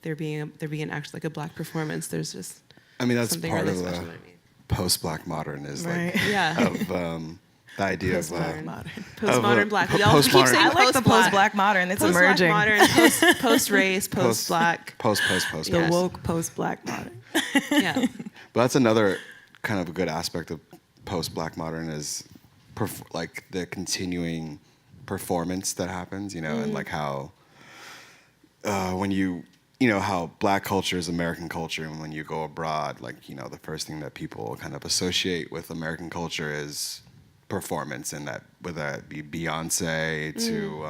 there being actually like a Black performance, there's just that's something part really of special the to me. post-Black modern is Right. like Yeah. of the idea Postmodern of Black. po- We all keep postmodern. saying I like the post-Black modern. It's emerging. Post-Black modern, post-race, post-Black. post. The Yes. woke post-Black modern. Yeah. But that's another kind of a good aspect of post-Black modern is like the continuing performance that happens, and like how when how Black culture is American culture, and when you go abroad, like, the first thing that people kind of associate with American culture is performance, and that, whether that be Beyonce to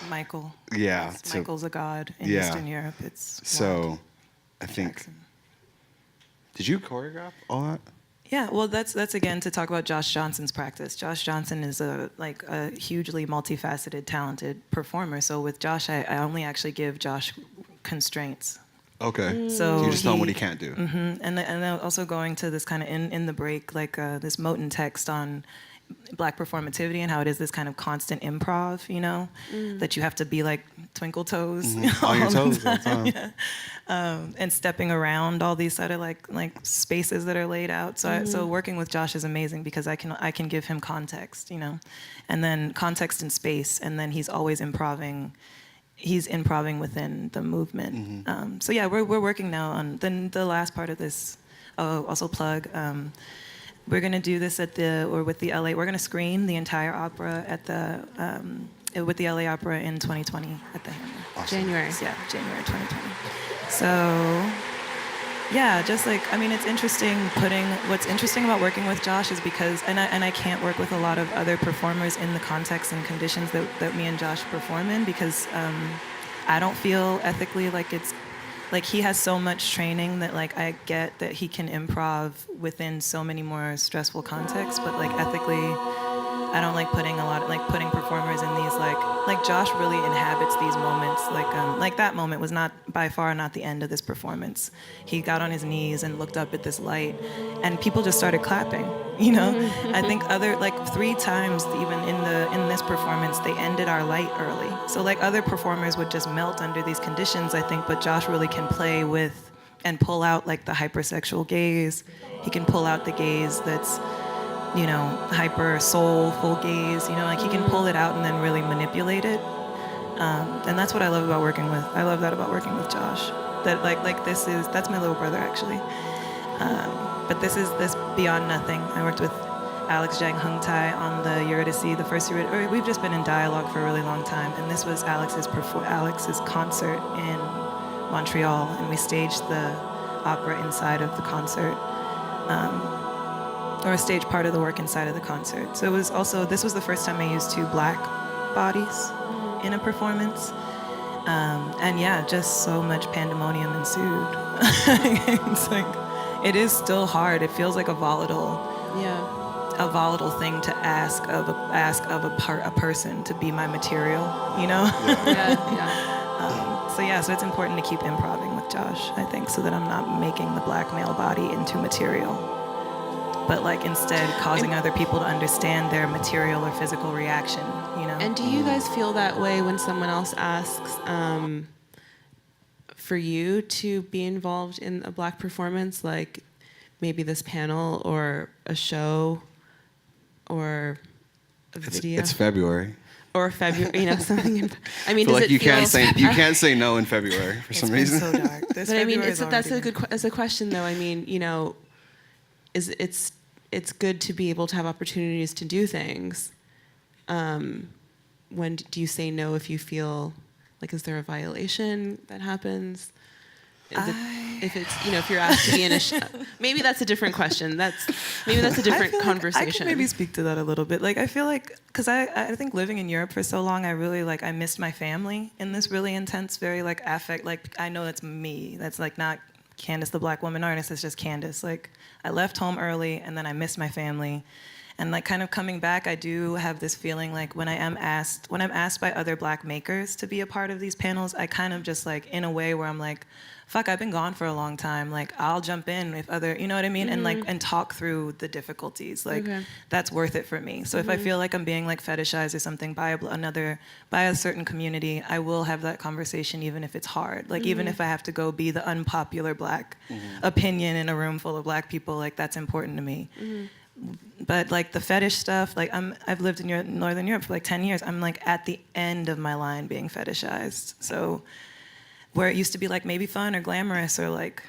Michael. Yeah, Yes, to- Michael's a god in yeah. Eastern Europe. It's so wild. I think, Jackson. did you choreograph all that? Yeah, well, that's again to talk about Josh Johnson's practice. Josh Johnson is a hugely multifaceted, talented performer. So with Josh, I only actually give Josh constraints. Okay. So you just tell him what he can't do. And also going to this kind of in the break, like this Moten text on Black performativity and how it is this kind of constant improv, that you have to be like twinkle toes On your all the toes all the time, time. and stepping around all these sort of like spaces that are laid out. So so working with Josh is amazing because I can give him context, and then context and space, and then he's always improving. He's improving within the movement. So yeah, we're working now on then the last part of this. Oh, also plug. We're gonna do this with the LA. We're gonna screen the entire opera at with the LA Opera in 2020 at the Hammer. January. Yeah, January 2020. So Yeah, just like, I mean, it's interesting what's interesting about working with Josh is because, and I can't work with a lot of other performers in the context and conditions that me and Josh perform in because I don't feel ethically like it's, like he has so much training that like I get that he can improv within so many more stressful contexts, but like ethically, I don't like putting performers in these like Josh really inhabits these moments. Like that moment was not by far not the end of this performance. He got on his knees and looked up at this light, and people just started clapping. You know, I think other like 3 times even in this performance they ended our light early. So like other performers would just melt under these conditions, I think, but Josh really can play with and pull out like the hypersexual gaze. He can pull out the gaze that's, you know, hyper soulful gaze, you know, like he can pull it out and then really manipulate it. And that's what I love about working with. I love that about working with Josh. That that's my little brother actually. But this Beyond Nothing. I worked with Alex Jang Hung Tai on the Eurydice, the first Eurydice. We've just been in dialogue for a really long time, and this was Alex's concert in Montreal, and we staged the opera inside of the concert. Or a stage part of the work inside of the concert. So this was the first time I used 2 black bodies in a performance. And yeah, just so much pandemonium ensued. It's like, it is still hard. It feels like a volatile thing to ask of a person to be my material, you know? So it's important to keep improving with Josh, I think, so that I'm not making the black male body into material, but like instead causing other people to understand their material or physical reaction, you know? And do you guys feel that way when someone else asks for you to be involved in a black performance, like maybe this panel or a show or a video? It's February. Or February, you know, something. I mean, Feel does like it you feel? can't say no in February for some reason. It's been so dark. But I mean, that's a question though. I mean, you know, it's good to be able to have opportunities to do things. When do you say no if you feel like, is there a violation that happens? If it's, you know, if you're asked to be in a show, maybe that's a different question. Maybe that's a different conversation. I can maybe speak to that a little bit. Like I feel like, because I think living in Europe for so long, I really I missed my family in this really intense, very like affect. Like I know that's me. That's like not Candis the black woman artist. It's just Candis. Like I left home early and then I missed my family. And like kind of coming back, I do have this feeling like when I'm asked by other black makers to be a part of these panels, I kind of just like in a way where I'm like, fuck, I've been gone for a long time. Like I'll jump in if other, you know what I mean? Mm-hmm. And talk through the difficulties. Like Okay. that's worth it for me. So if I feel like I'm being like fetishized or something by a certain community, I will have that conversation even if it's hard. Like even if I have to go be the unpopular black opinion in a room full of black people, like that's important to me. But like the fetish stuff, like I've lived in Northern Europe for like 10 years. I'm like at the end of my line being fetishized. So where it used to be like maybe fun or glamorous or like.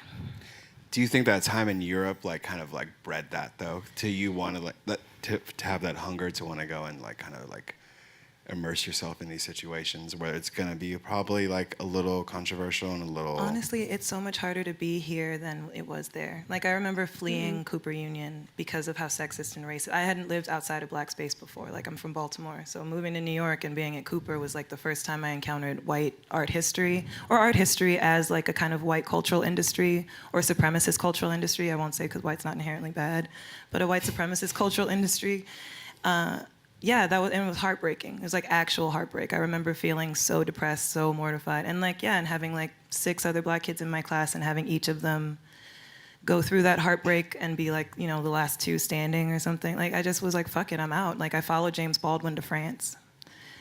Do you think that time in Europe like kind of like bred that though? To you want to like to have that hunger to want to go and like kind of like immerse yourself in these situations where it's gonna be probably like a little controversial and a little. Honestly, it's so much harder to be here than it was there. Like I remember fleeing Cooper Union because of how sexist and racist. I hadn't lived outside of black space before. Like I'm from Baltimore, so moving to New York and being at Cooper was like the first time I encountered white art history, or art history as like a kind of white cultural industry or supremacist cultural industry. I won't say because white's not inherently bad, but a white supremacist cultural industry. Yeah, and it was heartbreaking. It was like actual heartbreak. I remember feeling so depressed, so mortified, and like and having like 6 other black kids in my class and having each of them go through that heartbreak and be like, you know, the last 2 standing or something. Like I just was like, fuck it, I'm out. Like I followed James Baldwin to France.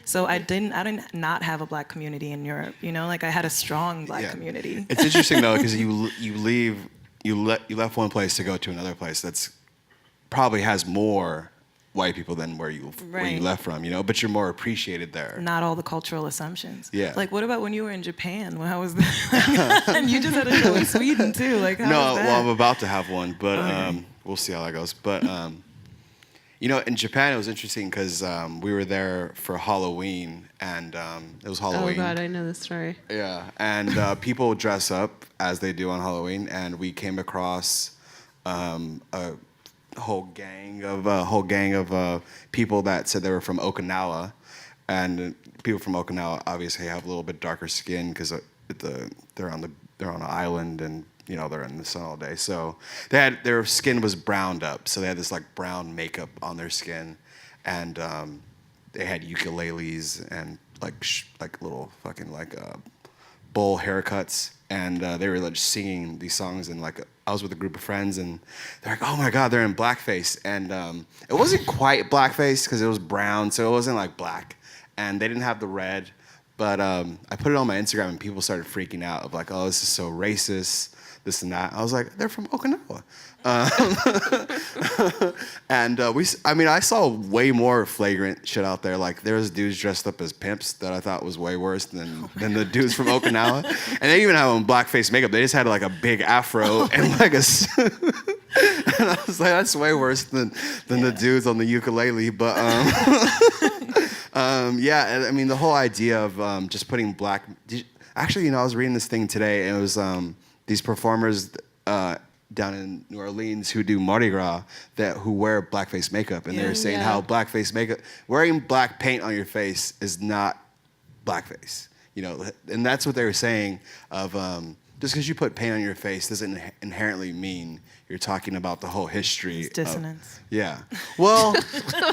So I didn't not have a black community in Europe, you know? Like I had a strong black community. It's interesting though because you left one place to go to another place that's probably has more white people than where you left from, you know, but you're more appreciated there. Not all the cultural assumptions. Yeah. Like, what about when you were in Japan? How was that? And you just had a show in Sweden too. Like, how was that? Well, I'm about to have one, but we'll see how that goes. But In Japan it was interesting because we were there for Halloween, and it was Halloween. Oh God, I know this story. Yeah, and people dress up as they do on Halloween, and we came across a whole gang of people that said they were from Okinawa, and people from Okinawa obviously have a little bit darker skin because they're on an island, and they're in the sun all day. So their skin was browned up, so they had this like brown makeup on their skin, and they had ukuleles and like little fucking bowl haircuts, and they were like singing these songs, and I was with a group of friends, and they're like, oh my God, they're in blackface, and it wasn't quite blackface because it was brown, so it wasn't like black, and they didn't have the red, but I put it on my Instagram, and people started freaking out of like, oh, this is so racist, this and that. I was like, they're from Okinawa. And I saw way more flagrant shit out there. Like, there was dudes dressed up as pimps that I thought was way worse than the dudes from Okinawa. And they even have on blackface makeup. They just had like a big afro and like a... And I was like, that's way worse than the dudes on the ukulele. But yeah, I mean, the whole idea of just putting black... Actually, I was reading this thing today, and it was these performers down in New Orleans who do Mardi Gras who wear blackface makeup, and they were saying how blackface makeup, wearing black paint on your face is not blackface, and that's what they were saying of just because you put paint on your face doesn't inherently mean you're talking about the whole history. It's dissonance. Yeah. Well,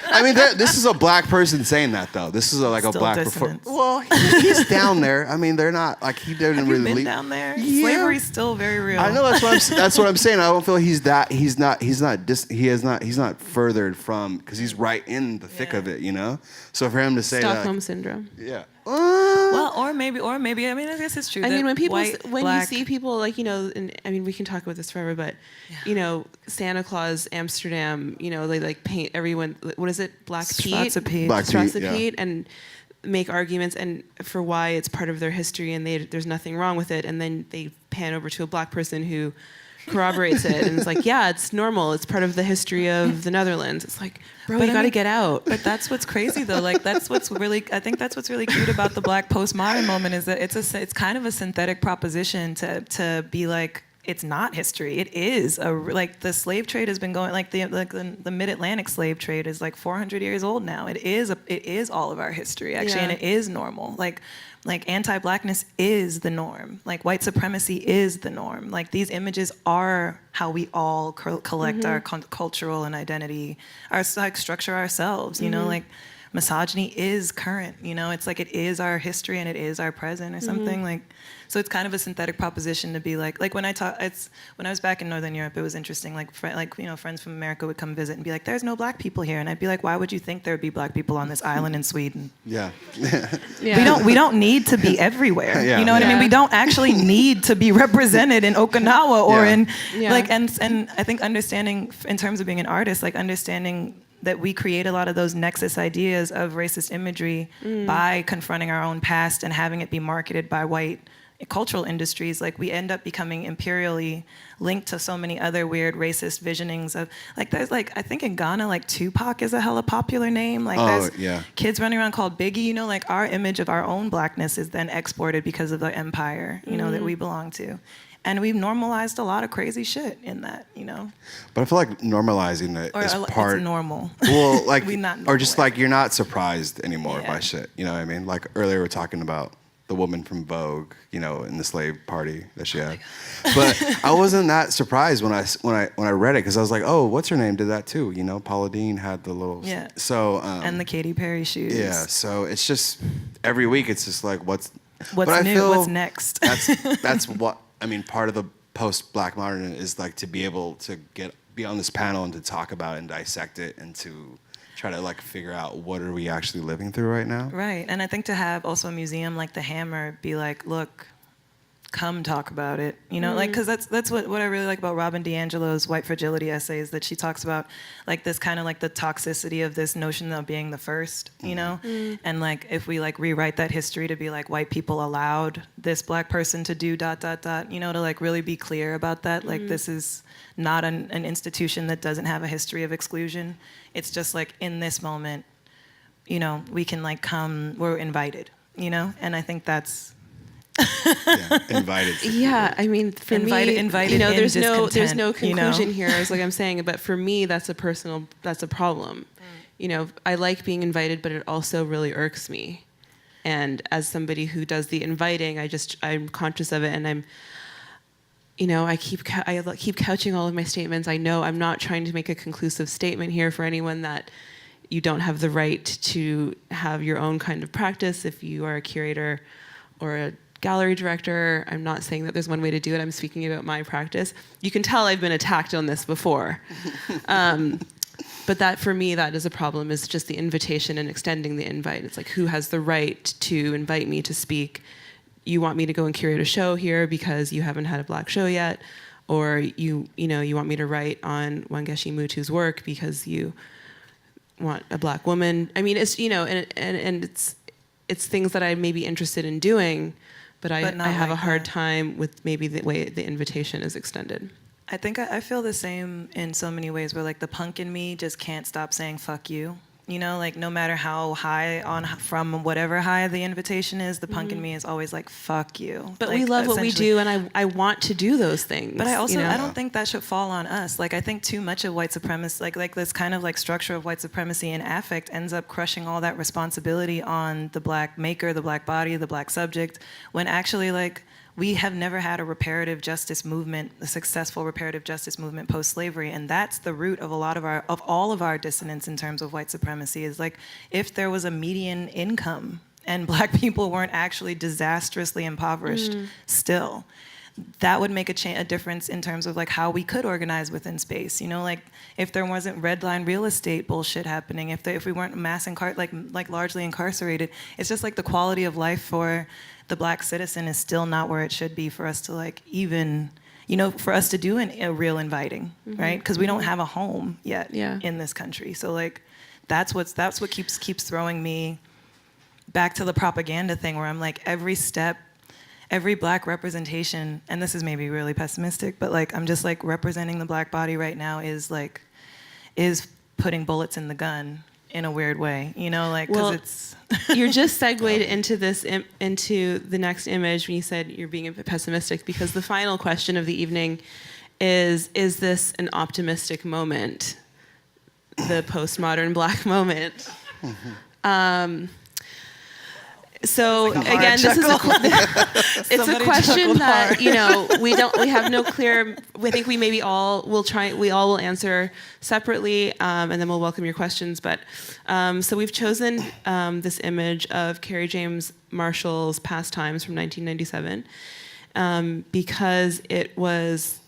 I mean, this is a black person saying that, though. This is a black dissonance. Well, he's down there. I mean, they're not like he didn't Have really you been down there? Yeah. Slavery's still very real. I know that's what I'm saying. I don't feel he's not furthered from, because he's right in the thick of it, So for him to say Stockholm that, syndrome. yeah. Well, or maybe. I mean, I guess it's true. I mean, when black, you see people and I mean, we can talk about this forever, but Santa Claus, Amsterdam, they paint everyone. What is it? Black Pete. Pete, and make arguments and for why it's part of their history and there's nothing wrong with it, and then they pan over to a black person who corroborates it, and it's like, yeah, it's normal. It's part of the history of the Netherlands. It's like, bro, you got to get out. But that's what's crazy, though. Like, I think that's what's really cute about the Black postmodern moment is that it's kind of a synthetic proposition to be like, it's not history. It is the slave trade has been going, the mid-Atlantic slave trade is like 400 years old now. It is all of our history, actually, and it is normal. Like anti-blackness is the norm. Like white supremacy is the norm. Like these images are how we all collect our cultural and identity, structure ourselves. Like misogyny is current. It's like it is our history and it is our present or something. So it's kind of a synthetic proposition to be like when I was back in Northern Europe, it was interesting. Friends from America would come visit and be like, "There's no black people here," and I'd be like, "Why would you think there'd be black people on this island in Sweden?" Yeah. We don't need to be everywhere. Yeah. You know what I mean? We don't actually need to be represented in Okinawa or and I think understanding in terms of being an artist, understanding that we create a lot of those nexus ideas of racist imagery by confronting our own past and having it be marketed by white cultural industries. We end up becoming imperially linked to so many other weird racist visionings of there's I think in Ghana Tupac is a hella popular name. There's kids running around called Biggie. Our image of our own blackness is then exported because of the empire that we belong to. And we've normalized a lot of crazy shit in that, But I feel like normalizing it is part... It's normal. Well, or just normal. you're not surprised anymore by shit. You know what I mean? Earlier we were talking about the woman from Vogue, in the slave party that she had. But I wasn't that surprised when I read it, because I was like, oh, what's her name did that too? Paula Deen had the little... Yeah. So... and the Katy Perry shoes. Yeah, so it's just... Every week it's just what's new? What's next? That's what... I mean, part of the post-Black modern is to be able to be on this panel and to talk about it and dissect it and to try to figure out what are we actually living through right now. Right, and I think to have also a museum like the Hammer be look, come talk about it, you know, like, because that's what I really like about Robin DiAngelo's White Fragility essay, is that she talks about like this kind of like the toxicity of this notion of being the first, you know, and like if we like rewrite that history to be like white people allowed this black person to do ... you know, to like really be clear about that, like this is not an institution that doesn't have a history of exclusion. It's just like in this moment, you know, we can like come, we're invited, you know, and I think that's Invited. Yeah, I mean, for me, invited you know, in there's no discontent, conclusion you know? here, as like I'm saying, but for me, that's a problem. You know, I like being invited, but it also really irks me. And as somebody who does the inviting, I'm conscious of it, and you know, I keep couching all of my statements. I know I'm not trying to make a conclusive statement here for anyone that you don't have the right to have your own kind of practice if you are a curator or a gallery director. I'm not saying that there's one way to do it. I'm speaking about my practice. You can tell I've been attacked on this before. But that, for me, that is a problem, is just the invitation and extending the invite. It's like, who has the right to invite me to speak? You want me to go and curate a show here because you haven't had a black show yet, or you want me to write on Wangechi Mutu's work because you want a black woman. I mean, it's, you know, and it's things that I may be interested in doing, but I have a hard time with maybe the way the invitation is extended. I think I feel the same in so many ways, where like the punk in me just can't stop saying fuck you. You know, like no matter how high from whatever high the invitation is, the punk in me is always like, fuck you. But like, we love what we do, and I want to do those things. But I also, you know? I don't think that should fall on us. Like I think too much of white supremacy, like this kind of like structure of white supremacy and affect ends up crushing all that responsibility on the black maker, the black body, the black subject, when actually like, we have never had a reparative justice movement, a successful reparative justice movement post-slavery, and that's the root of all of our dissonance in terms of white supremacy. Is like, if there was a median income and black people weren't actually disastrously impoverished still, that would make a difference in terms of like how we could organize within space. You know, like if there wasn't red line real estate bullshit happening, if we weren't like largely incarcerated, it's just like the quality of life for the black citizen is still not where it should be for us to like even, you know, for us to do a real inviting, right? Because we don't have a home yet in this country. So like, that's what keeps throwing me back to the propaganda thing, where I'm like, every step, every black representation, and this is maybe really pessimistic, but like, I'm just like, representing the black body right now is putting bullets in the gun in a weird way, you know, like, because it's... You're just segued into this, into the next image when you said you're being a bit pessimistic, because the final question of the evening is this an optimistic moment? The postmodern black moment. So again, this is it's a question that, you know, we have no clear. I think we all will answer separately, and then we'll welcome your questions. But so we've chosen this image of Kerry James Marshall's Pastimes from 1997 because it was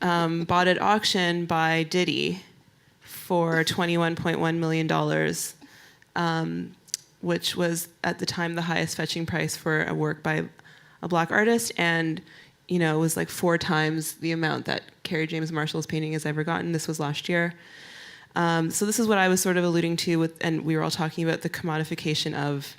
bought at auction by Diddy for $21.1 million. Which was at the time the highest fetching price for a work by a black artist, and you know, it was like 4 times the amount that Kerry James Marshall's painting has ever gotten. This was last year. So this is what I was sort of alluding to with, and we were all talking about the commodification of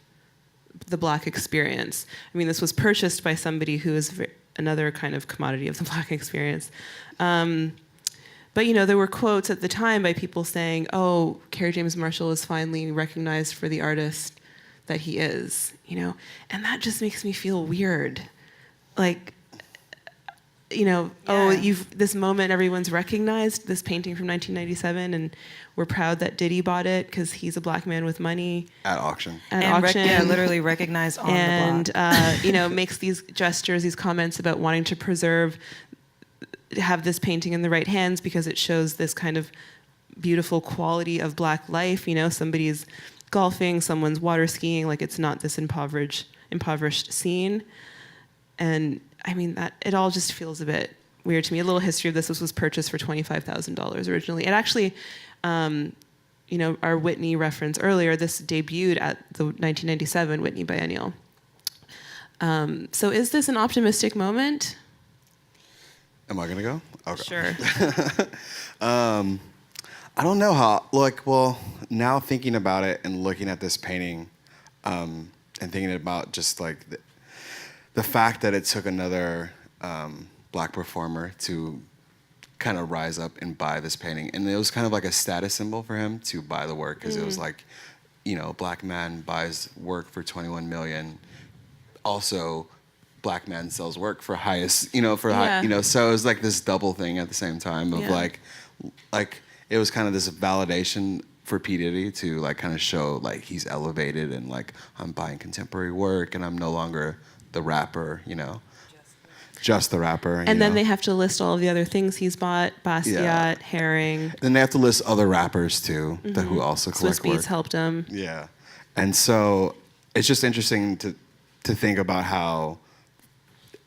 the black experience. I mean, this was purchased by somebody who is another kind of commodity of the black experience. But you know, there were quotes at the time by people saying, "Oh, Kerry James Marshall is finally recognized for the artist that he is," you know, and that just makes me feel weird. Like, you know, this moment, everyone's recognized this painting from 1997, and we're proud that Diddy bought it because he's a black man with money At auction. Literally recognized on the block. And you know, makes these gestures, these comments about wanting to have this painting in the right hands because it shows this kind of beautiful quality of black life. You know, somebody's golfing, someone's water skiing, like it's not this impoverished scene. And I mean, that it all just feels a bit weird to me. A little history of this was purchased for $25,000 originally. It actually, you know, our Whitney reference earlier, this debuted at the 1997 Whitney Biennial. So is this an optimistic moment? Am I gonna go? Okay. Sure. I don't know how. Well, now thinking about it and looking at this painting, and thinking about just like the fact that it took another black performer to kind of rise up and buy this painting, and it was kind of like a status symbol for him to buy the work, because it was like, a black man buys work for 21 million. Also, black man sells work for highest, high, so it was like this double thing at the same time of like it was kind of this validation for P. Diddy to like kind of show like he's elevated and like I'm buying contemporary work and I'm no longer the rapper, just the rapper. And then they have to list all of the other things he's bought: Basquiat, Herring. Then they have to list other rappers too who also collect Swiss Beats work. helped him. Yeah, and so it's just interesting to think about how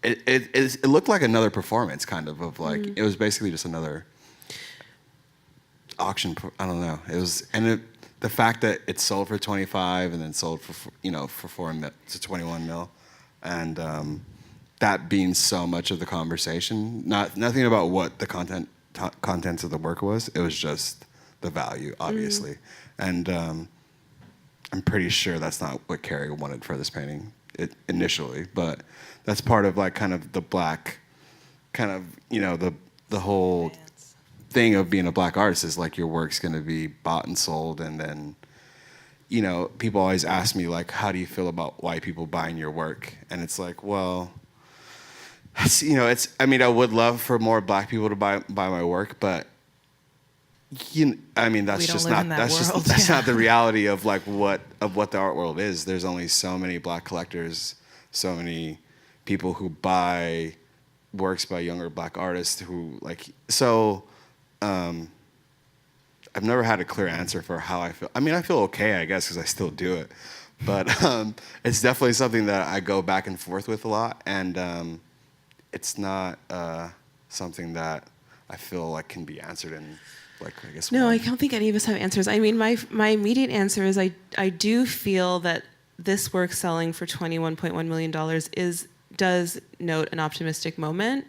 it looked like another performance, kind of like it was basically just another auction. I don't know. It was, and the fact that it sold for 25 and then sold for for 4 mil to 21 mil, and that being so much of the conversation. Nothing about what the contents of the work was. It was just the value, obviously, and I'm pretty sure that's not what Carrie wanted for this painting initially, but that's part of like kind of the black, kind of the whole thing of being a black artist is like your work's going to be bought and sold, and then people always ask me like, how do you feel about white people buying your work? And it's like, well, it's I mean, I would love for more black people to buy my work, but that's just not that's not the reality of like what the art world is. There's only so many black collectors, so many people who buy works by younger black artists who like so. I've never had a clear answer for how I feel. I mean, I feel okay, I guess, because I still do it, but it's definitely something that I go back and forth with a lot, and it's not something that I feel like can be answered in. I guess No, I don't think any of us have answers. I mean, my immediate answer is I do feel that this work selling for $21.1 million does note an optimistic moment.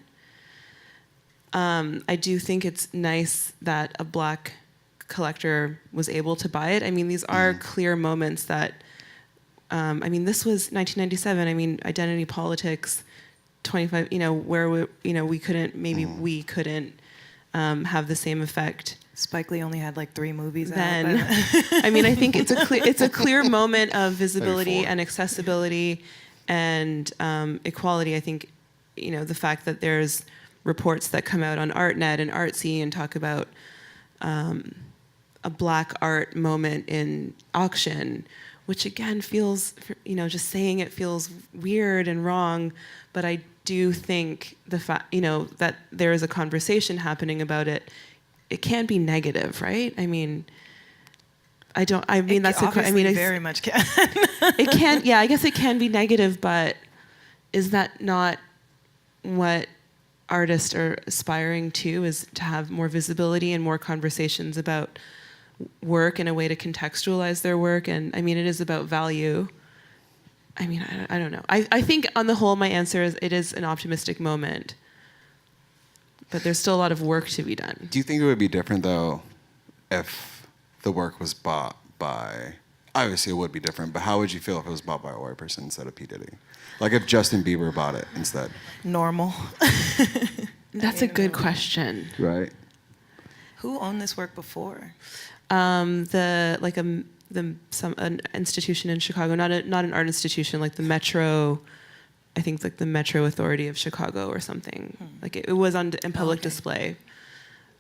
I do think it's nice that a black collector was able to buy it. I mean, these are clear moments that, this was 1997. I mean, identity politics, 25, where we couldn't, we couldn't have the same effect. Spike Lee only had like 3 movies Then, out. I think it's a clear moment of visibility 34. and accessibility and equality. I think, the fact that there's reports that come out on ArtNet and Artsy and talk about a black art moment in auction, which again feels, just saying it feels weird and wrong, but I do think the fact, that there is a conversation happening about it. It can be negative, right? I mean, that's it very much can. it can, I guess it can be negative, but is that not what artists are aspiring to, is to have more visibility and more conversations about work and a way to contextualize their work? And I mean, it is about value. I mean, I don't know. I think on the whole, my answer is it is an optimistic moment, but there's still a lot of work to be done. Do you think it would be different though if the work was bought by, obviously it would be different, but how would you feel if it was bought by a white person instead of P. Diddy? Like if Justin Bieber bought it instead? Normal. That's a good question. Right. Who owned this work before? An institution in Chicago, not an art institution, like the Metro, I think like the Metro Authority of Chicago or something. Like it was in public display.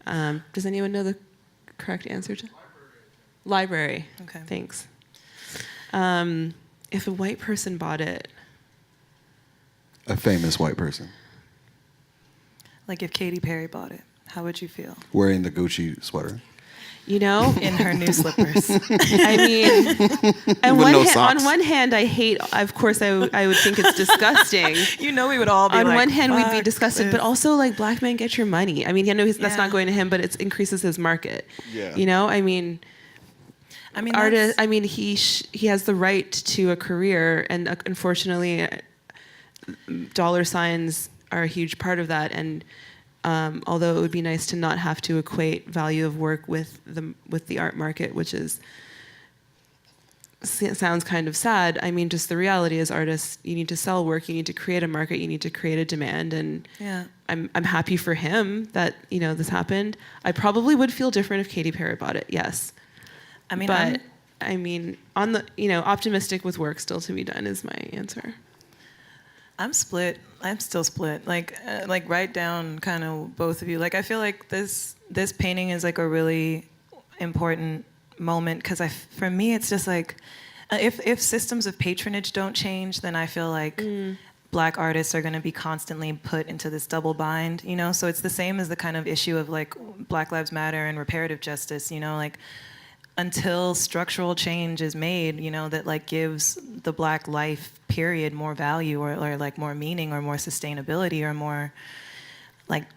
Does anyone know the correct answer to? Library. Okay. Thanks. If a white person bought it. A famous white person. Like if Katy Perry bought it, how would you feel? Wearing the Gucci sweater. In her new slippers. I mean, on one hand, I hate. Of course, I would think it's disgusting. We would all be on like, one hand, we'd be "Fuck disgusted, this." but also like, black man, get your money. I mean, that's not going to him, but it increases his market. Yeah. I mean, artist. I mean, he has the right to a career, and unfortunately, dollar signs are a huge part of that. And although it would be nice to not have to equate value of work with the art market, which sounds kind of sad. I mean, just the reality is, artists, you need to sell work, you need to create a market, you need to create a demand, and Yeah. I'm happy for him that this happened. I probably would feel different if Katy Perry bought it. Yes, I mean, but I mean, on the optimistic with work still to be done is my answer. I'm split. I'm still split. Like write down kind of both of you. Like I feel like this painting is like a really important moment because for me it's just like if systems of patronage don't change, then I feel like Black artists are going to be constantly put into this double bind. So it's the same as the kind of issue of like Black Lives Matter and reparative justice. Like until structural change is made, that like gives the Black life period more value or like more meaning or more sustainability or more like,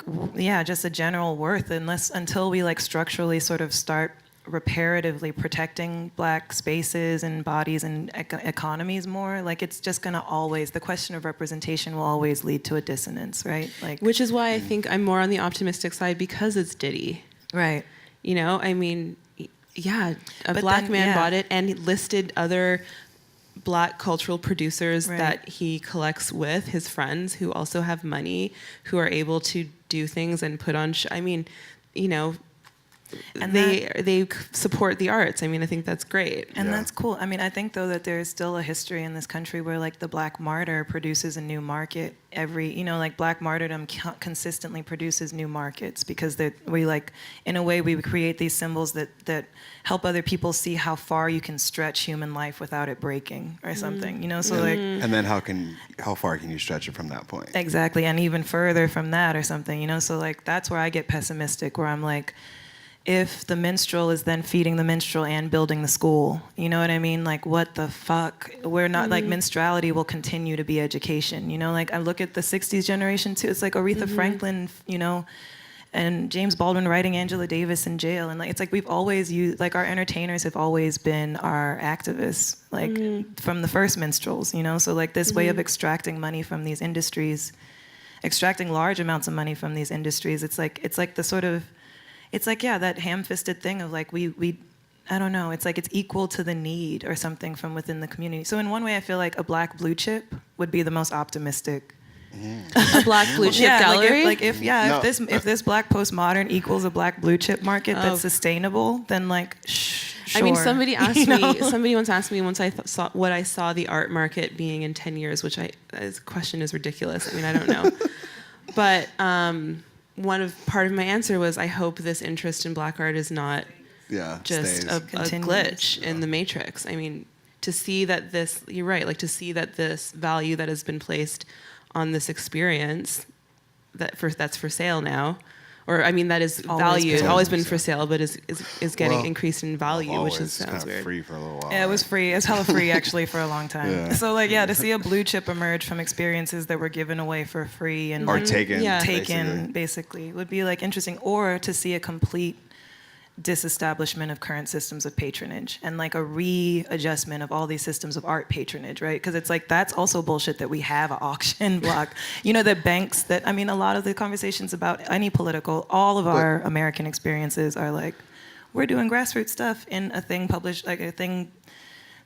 just a general worth, until we like structurally sort of start reparatively protecting Black spaces and bodies and economies more, like it's just gonna always, the question of representation will always lead to a dissonance, right? Like, which is why I think I'm more on the optimistic side because it's Diddy. right. I mean, yeah, a But Black then, man yeah. bought it and listed other Black cultural producers Right. that he collects with, his friends who also have money, who are able to do things and put on I mean, And they support the arts. I mean, I think that's great. And Yeah. that's cool. I mean, I think though that there's still a history in this country where like the Black martyr produces a new market like Black martyrdom consistently produces new markets because we like, in a way, we create these symbols that help other people see how far you can stretch human life without it breaking or something. So like And then how far can you stretch it from that point? exactly, and even further from that or something. So like that's where I get pessimistic, where I'm like, if the minstrel is then feeding the minstrel and building the school, you know what I mean? Like, what the fuck? We're not, like, minstrality will continue to be education, Like, I look at the 60s generation, too. It's like Aretha Franklin, and James Baldwin writing Angela Davis in jail. And, like, it's like we've always used, like, our entertainers have always been our activists, like, from the first minstrels, So, like, this way of extracting money from these industries, extracting large amounts of money from these industries, it's like the sort of, it's like, that ham-fisted thing of like, we I don't know, it's like it's equal to the need or something from within the community. So in one way, I feel like a Black blue chip would be the most optimistic. A Black blue chip gallery? If this Black postmodern equals a Black blue chip market that's sustainable, then like, sure. I mean, somebody asked me. Somebody once asked me saw what I saw the art market being in 10 years, which this question is ridiculous. I mean, I don't know, but part of my answer was, I hope this interest in Black art is not just stays. a glitch in the matrix. I mean, to see that you're right, like to see that this value that has been placed on this experience that's for sale now, or I mean that is valued, always been for sale, but is getting increased in value, which sounds kind of weird. free for a little while. Yeah, it was free. It was hella free actually for a long time. Yeah. So like, to see a blue chip emerge from experiences that were given away for free and Or like, taken, basically would be like interesting, or to see a complete disestablishment of current systems of patronage and like a readjustment of all these systems of art patronage, right? Because it's like that's also bullshit that we have an auction block. The banks that, I mean, a lot of the conversations about any political, all of our American experiences are like, we're doing grassroots stuff in a thing published, like a thing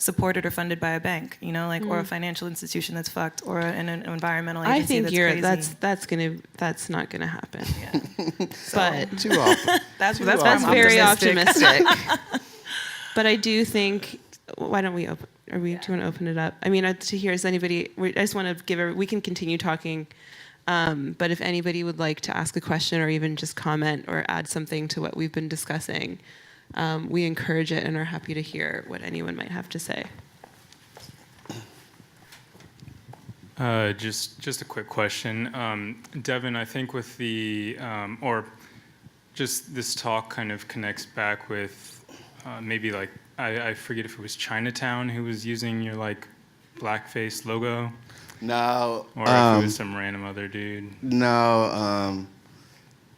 supported or funded by a bank, or a financial institution that's fucked, or an environmental agency I think that's crazy. that's not gonna hapen. Yeah. But too often. That's that's why I'm very optimistic. optimistic. But I do think, why don't we open? Do you want to open it up? I mean, to hear, is anybody? I just want to give. We can continue talking, but if anybody would like to ask a question or even just comment or add something to what we've been discussing, we encourage it and are happy to hear what anyone might have to say. Just a quick question. Devin, I think with or just this talk kind of connects back with maybe like, I forget if it was Chinatown who was using your like Blackface logo, No. or if it was some random other dude. No.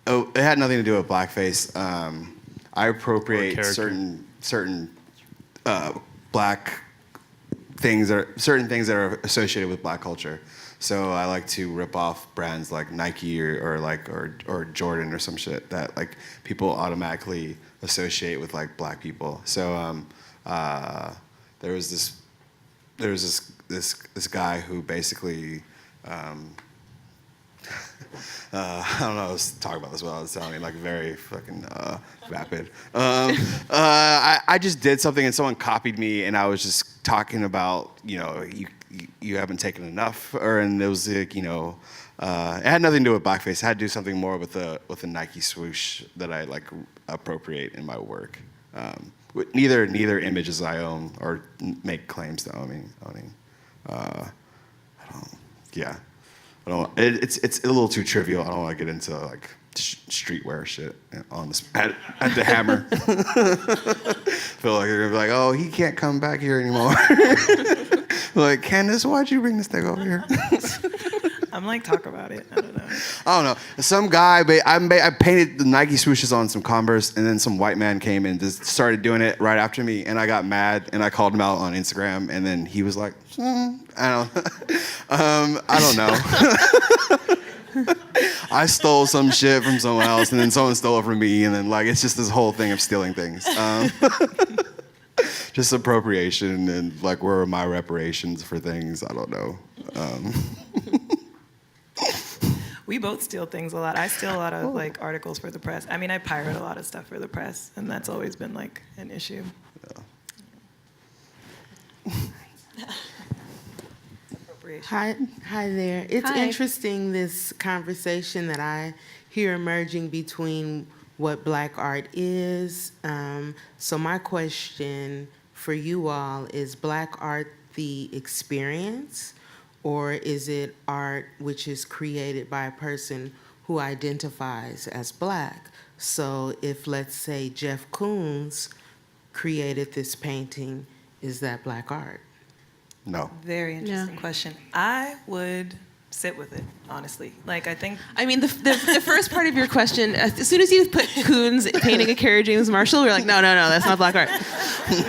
It had nothing to do with Blackface. I appropriate character. certain Black certain things that are associated with Black culture. So I like to rip off brands like Nike or Jordan or some shit that like people automatically associate with like Black people. So there was this guy who basically I don't know. I was talking about this while I was sounding like very fucking vapid. I just did something and someone copied me, and I was just talking about, you haven't taken enough, and it was like, it had nothing to do with blackface. It had to do something more with the Nike swoosh that I like appropriate in my work. Neither images I own or make claims to owning. It's a little too trivial. I don't want to get into like streetwear shit on this at the Hammer. Feel like they're gonna be like, oh, he can't come back here anymore. Like, Candis, why'd you bring this thing over here? I'm like, talk about it. I don't know. I don't know. Some guy, I painted the Nike swooshes on some Converse, and then some white man came and just started doing it right after me, and I got mad, and I called him out on Instagram, and then he was like, I don't know. I stole some shit from someone else, and then someone stole it from me, and then like it's just this whole thing of stealing things. Just appropriation, and like where are my reparations for things? I don't know. We both steal things a lot. I steal a lot of like articles for the press. I mean, I pirate a lot of stuff for the press, and that's always been like an issue. Appropriation. Hi there. It's Hi. interesting, this conversation that I hear emerging between what Black art is. So my question for you all is Black art the experience, or is it art which is created by a person who identifies as Black? So if, let's say, Jeff Koons created this painting, is that Black art? No. Very interesting question. I would sit with it, honestly. Like, I think I mean, the first part of your question, as soon as you put Koons painting a Kerry James Marshall, we're like, no, that's not Black art.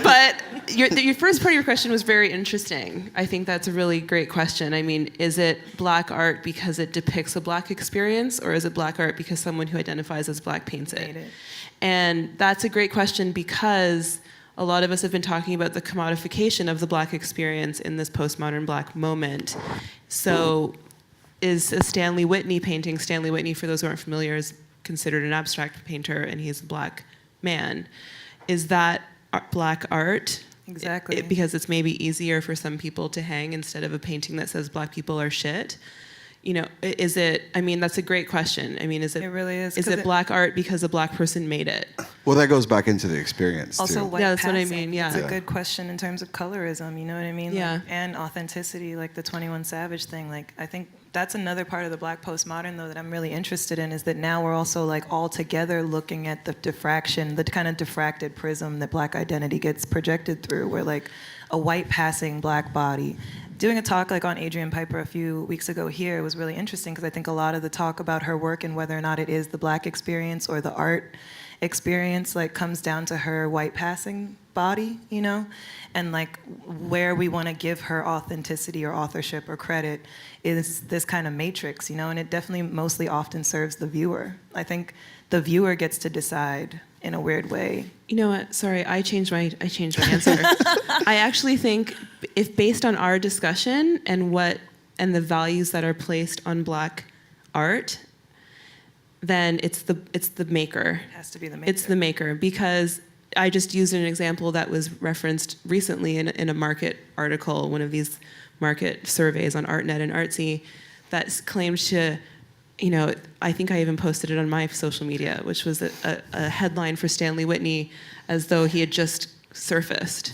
But your first part of your question was very interesting. I think that's a really great question. I mean, is it Black art because it depicts a Black experience, or is it Black art because someone who identifies as Black paints it? And that's a great question, because a lot of us have been talking about the commodification of the Black experience in this postmodern Black moment. So is a Stanley Whitney painting, Stanley Whitney, for those who aren't familiar, is considered an abstract painter, and he's a Black man. Is that Black art? exactly. Because it's maybe easier for some people to hang instead of a painting that says Black people are shit. Is it, I mean, that's a great question. I mean, It really is. Is 'Cause it Black art because a Black person made it? Well, that goes back into the experience Also, too. white Yeah, that's what I passing. mean, yeah. It's Yeah. a good question in terms of colorism, you know what I mean? Yeah. Like, and authenticity, like the 21 Savage thing. Like, I think that's another part of the Black postmodern, though, that I'm really interested in, is that now we're also like all together looking at the diffraction, the kind of diffracted prism that Black identity gets projected through, where like a white passing Black body. Doing a talk like on Adrian Piper a few weeks ago here was really interesting, because I think a lot of the talk about her work and whether or not it is the Black experience or the art experience like comes down to her white passing body, and like where we want to give her authenticity or authorship or credit is this kind of matrix, and it definitely mostly often serves the viewer. I think the viewer gets to decide in a weird way. You know what? Sorry, I changed my answer. I actually think, if based on our discussion and the values that are placed on Black art, then it's the maker. It has to be the maker. It's the maker, because I just used an example that was referenced recently in a market article, one of these market surveys on ArtNet and Artsy, that claimed to, I think I even posted it on my social media, which was a headline for Stanley Whitney, as though he had just surfaced.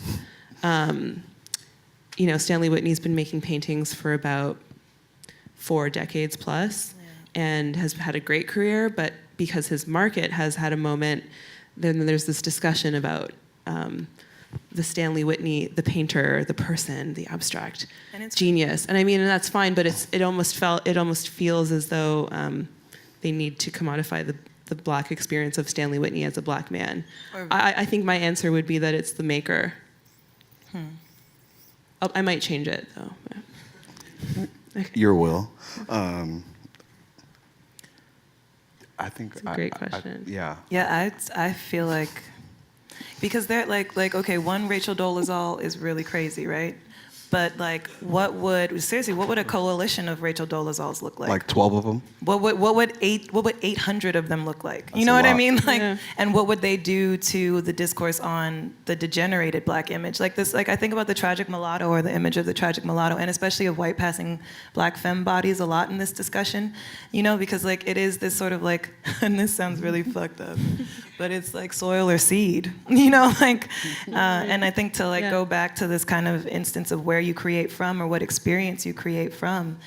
Stanley Whitney's been making paintings for about 4 decades plus, and has had a great career, but because his market has had a moment, then there's this discussion about the Stanley Whitney, the painter, the person, the abstract genius. And I mean, and that's fine, but it almost feels as though they need to commodify the Black experience of Stanley Whitney as a Black man. I think my answer would be that it's the maker. I might change it though. Your will. I think It's a great question. yeah. Yeah, I feel like because they're like okay, one Rachel Dolezal is really crazy, right? But like, what would a coalition of Rachel Dolezals look like? Like 12 of them. What would 800 of them look like? That's You know a what I lot. mean? Like, Yeah. and what would they do to the discourse on the degenerated black image? Like this, like I think about the tragic mulatto or the image of the tragic mulatto, and especially of white passing black femme bodies a lot in this discussion. You know, because like it is this sort of like, and this sounds really fucked up, but it's like soil or seed. You know, like, and I think to like Yeah. go back to this kind of instance of where you create from or what experience you create from.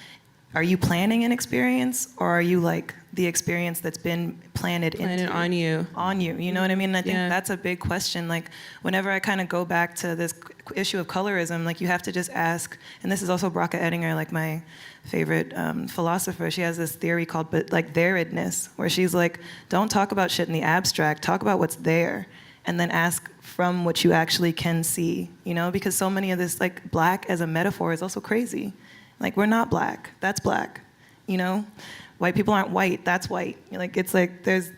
Are you planning an experience, or are you like the experience that's been planted into on you. on you? You know what I mean? And I think Yeah. that's a big question. Like whenever I kind of go back to this issue of colorism, like you have to just ask. And this is also Bracha Ettinger, like my favorite philosopher. She has this theory called like thereidness, where she's like, don't talk about shit in the abstract. Talk about what's there, and then ask from what you actually can see. You know, because so many of this like black as a metaphor is also crazy. Like, we're not black. That's black. You know? White people aren't white. That's white. Like, it's like there's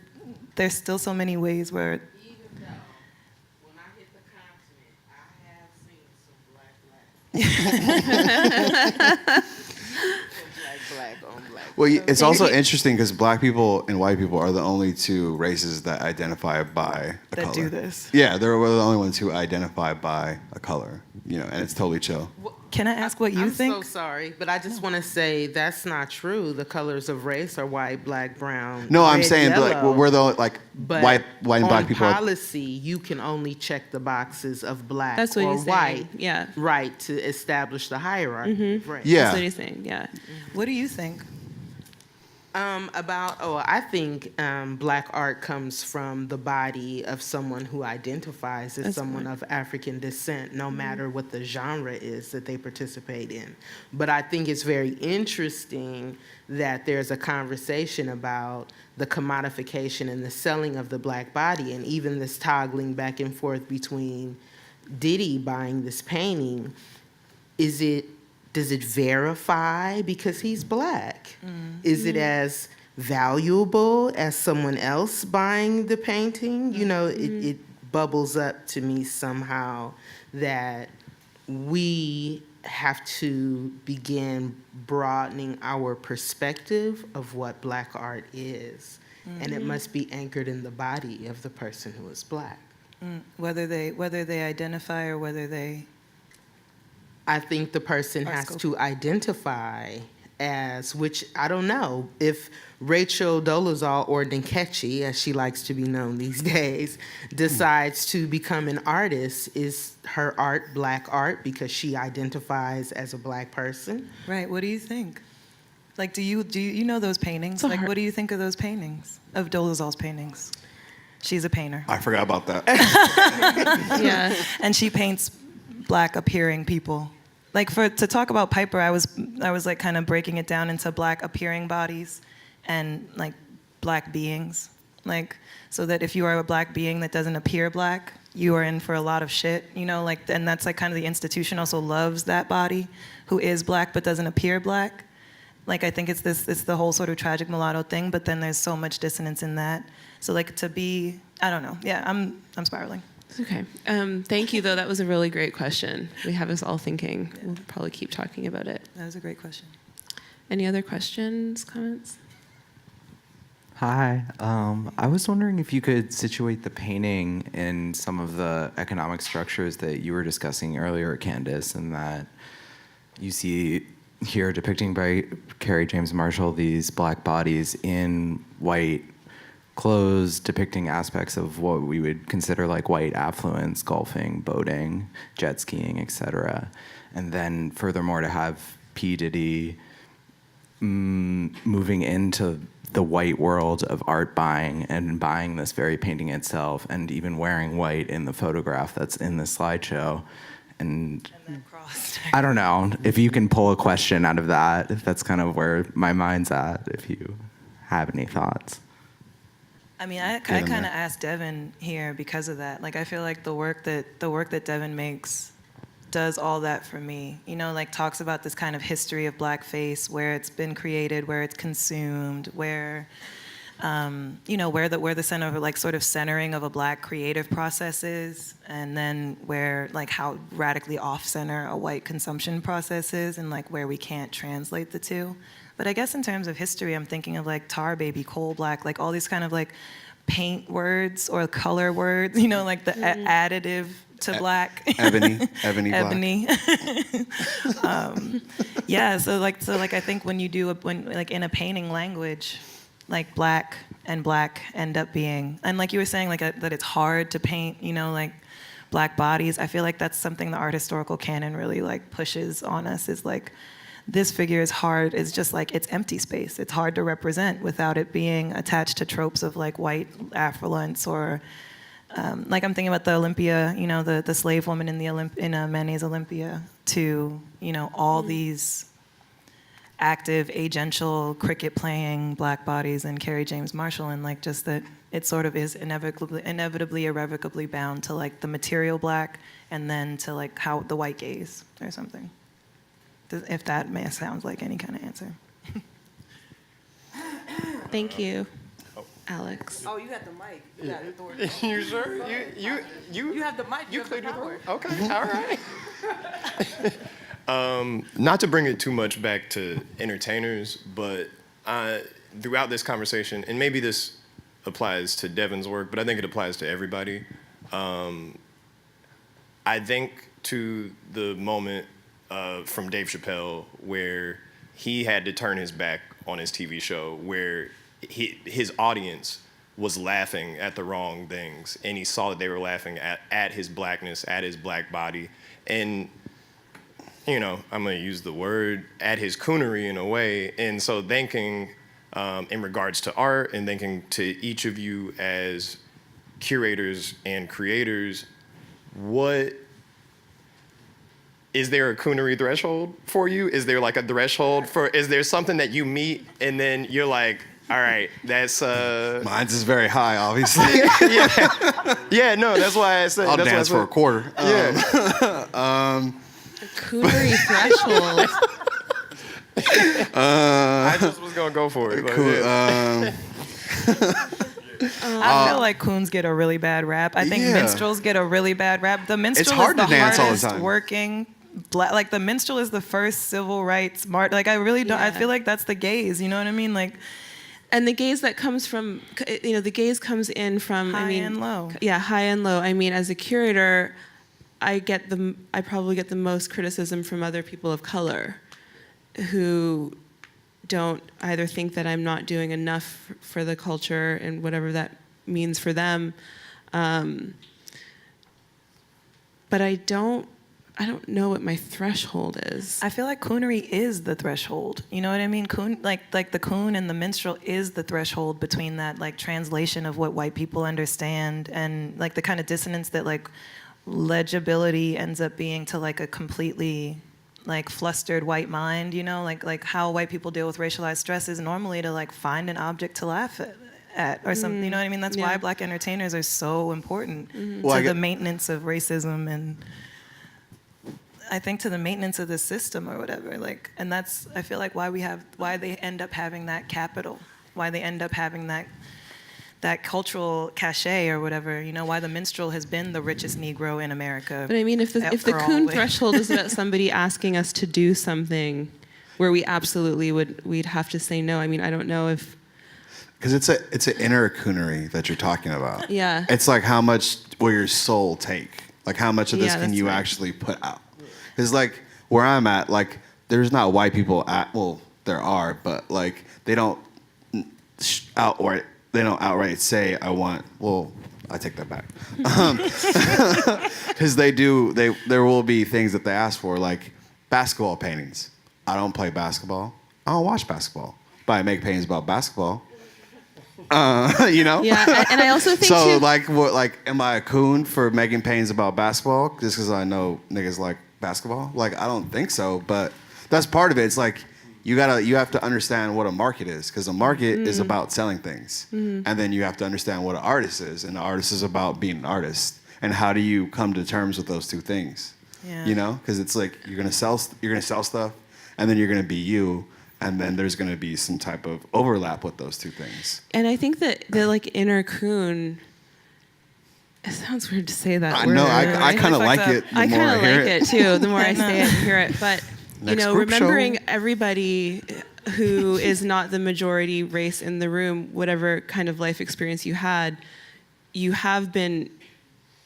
still so many ways where... Even though, when I hit the continent, I have seen some black. Black on black. Well, it's also interesting because black people and white people are the only two races that identify by a color. That do this. Yeah, we're the only ones who identify by a color, you know, and it's totally chill. Can I ask what you I'm think? so sorry, but I just want to say that's not true. The colors of race are white, black, brown. No, I'm red, saying yellow. like we're the like But white and black on people. Are, policy, you can only check the boxes of black That's what or he's white, saying. Yeah. right, to establish the hierarchy of race. Yeah. That's what he's saying. Yeah. What do you think? I think black art comes from the body of someone who identifies as That's someone fine. of African descent, no matter what the genre is that they participate in. But I think it's very interesting that there's a conversation about the commodification and the selling of the black body, and even this toggling back and forth between Diddy buying this painting. Does it verify because he's black? Is it as valuable as someone else buying the painting? You know, it bubbles up to me somehow that we have to begin broadening our perspective of what black art is. And it must be anchored in the body of the person who is black. Whether they identify or whether they... I think the person has scope. to identify as, which I don't know, if Rachel Dolezal, or Nkechi, as she likes to be known these days, decides to become an artist, is her art black art because she identifies as a black person? Right, what do you think? Like, do you know those paintings? a Like, hard- what do you think of those paintings? Of Dolezal's paintings? She's a painter. I forgot about that. Yeah. And she paints black appearing people. Like to talk about Piper, I was like kind of breaking it down into black appearing bodies and like black beings. Like, so that if you are a black being that doesn't appear black, you are in for a lot of shit, you know, like, and that's like kind of the institution also loves that body who is black but doesn't appear black. Like, I think it's the whole sort of tragic mulatto thing, but then there's so much dissonance in that. So like to be, I don't know. Yeah, I'm spiraling. It's okay. Thank you, though. That was a really great question. We have us all thinking. We'll probably keep talking about it. That was a great question. Any other questions, comments? Hi. I was wondering if you could situate the painting in some of the economic structures that you were discussing earlier, Candis, and that you see here depicting by Carrie James Marshall these black bodies in white clothes depicting aspects of what we would consider like white affluence, golfing, boating, jet skiing, etc. And then furthermore to have P. Diddy moving into the white world of art buying and buying this very painting itself and even wearing white in the photograph that's in the slideshow. And that cross. I don't know if you can pull a question out of that, if that's kind of where my mind's at, if you have any thoughts. I mean, I kind of asked Devin here because of that. Like, I feel like the work that Devin makes does all that for me. You know, like talks about this kind of history of blackface, where it's been created, where it's consumed, where you know, where the center of like sort of centering of a black creative process is, and then where like how radically off-center a white consumption process is, and like where we can't translate the two. But I guess in terms of history, I'm thinking of like tar baby, coal black, like all these kind of like paint words or color words, you know, like the additive to black. Ebony black. Ebony. Yeah, so like I think when you do when like in a painting language, like black and black end up being, and like you were saying, like that it's hard to paint, you know, like black bodies. I feel like that's something the art historical canon really like pushes on us, is like this figure is hard, it's just like it's empty space. It's hard to represent without it being attached to tropes of like white affluence, or like I'm thinking about the Olympia, you know, the slave woman in Manet's Olympia, to, you know, all these active, agential, cricket-playing black bodies in Kerry James Marshall, and like just that it sort of is inevitably, irrevocably bound to like the material black, and then to like how the white gaze or something. If that sounds like any kind of answer. Thank you, Alex. Oh, you got the mic. You got authority. You sure? You have the mic. You cleared your throat. Okay, all right. Not to bring it too much back to entertainers, but throughout this conversation, and maybe this applies to Devin's work, but I think it applies to everybody. I think to the moment from Dave Chappelle where he had to turn his back on his TV show, where his audience was laughing at the wrong things, and he saw that they were laughing at his blackness, at his black body, and you know, I'm gonna use the word, at his coonery in a way. And so thinking in regards to art, and thinking to each of you as curators and creators, is there a coonery threshold for you? Is there like a threshold is there something that you meet and then you're like, all right, that's Mine's is very high, obviously. yeah, no, that's why I said I'll that's dance for a quarter. Yeah. Coonery threshold. I just was gonna go for it. I feel like coons get a really bad rap. I think Yeah. minstrels get a really bad rap. The minstrel hard is to the dance all the hardest time. working. Like the minstrel is the first civil rights martyr. Like I really don't. I Yeah. feel like that's the gaze. You know what I mean? Like And the gaze that comes from, you know, the gaze comes in from, high and low. Yeah, high and low. I mean, as a curator, I probably get the most criticism from other people of color who don't either think that I'm not doing enough for the culture and whatever that means for them. But I don't know what my threshold is. I feel like coonery is the threshold. You know what I mean? Coon, like the coon and the minstrel is the threshold between that like translation of what white people understand, and like the kind of dissonance that like legibility ends up being to like a completely like flustered white mind. You know, like how white people deal with racialized stress is normally to like find an object to laugh at or something. You know what I mean? That's why black entertainers are so important to the maintenance of racism, and I think to the maintenance of the system or whatever. Like, and that's, I feel like why they end up having that capital, why they end up having that cultural cachet or whatever. You know, why the minstrel has been the richest Negro in America. But I mean, if the coon threshold is about somebody asking us to do something where we absolutely we'd have to say no. I mean, I don't know if. Because it's an inner coonery that you're talking about. Yeah. It's like how much will your soul take? Like how much of this Yeah, can that's you right. actually put out? Because like where I'm at, like there's not white people there are, but like they don't outright say I want. Well, I take that back. Because there will be things that they ask for, like basketball paintings. I don't play basketball. I don't watch basketball, but I make paintings about basketball. You know? Yeah, and I also think so. too, Am I a coon for making paintings about basketball just because I know niggas like basketball? Like, I don't think so, but that's part of it. It's like you have to understand what a market is, because a market is about selling things, and then you have to understand what an artist is, and the artist is about being an artist. And how do you come to terms with those two things? Yeah. You know, because it's like you're gonna sell stuff, and then you're gonna be you, and then there's gonna be some type of overlap with those two things. And I think that the like inner coon. It sounds weird to say that word. No, I kind of like it. I kind of like it too. The more I say it and hear it, but Next group remembering show. everybody who is not the majority race in the room, whatever kind of life experience you had, you have been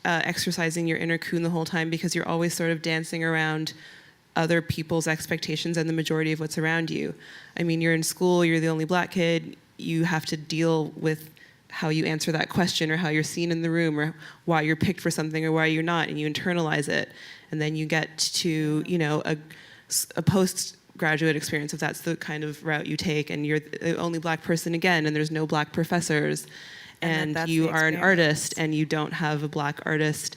exercising your inner coon the whole time because you're always sort of dancing around other people's expectations and the majority of what's around you. I mean, you're in school, you're the only black kid, you have to deal with how you answer that question or how you're seen in the room or why you're picked for something or why you're not, and you internalize it. And then you get to, a postgraduate experience if that's the kind of route you take, and you're the only black person again, and there's no black professors, and you are an artist, and you don't have a black artist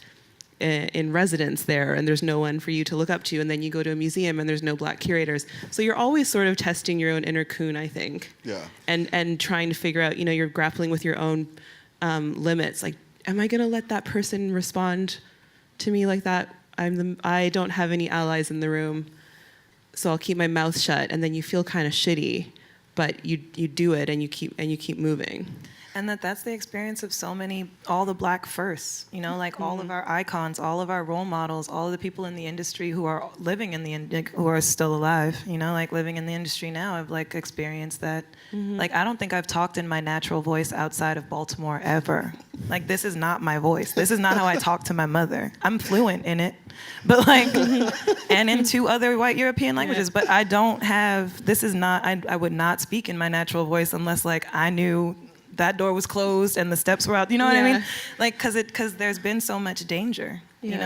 in residence there, and there's no one for you to look up to, and then you go to a museum and there's no black curators. So you're always sort of testing your own inner coon, I think. Yeah. And trying to figure out, you're grappling with your own limits. Like, am I gonna let that person respond to me like that? I don't have any allies in the room, so I'll keep my mouth shut. And then you feel kind of shitty, but you do it and you keep moving. And that's the experience of all the black firsts, like all of our icons, all of our role models, all of the people in the industry who are living who are still alive, like living in the industry now. I've like experienced that. Like, I don't think I've talked in my natural voice outside of Baltimore ever. Like, this is not my voice. This is not how I talk to my mother. I'm fluent in it, but like, and in 2 other white European languages, but I would not speak in my natural voice unless like I knew that door was closed and the steps were out. You know what I mean? Like, because there's been so much danger,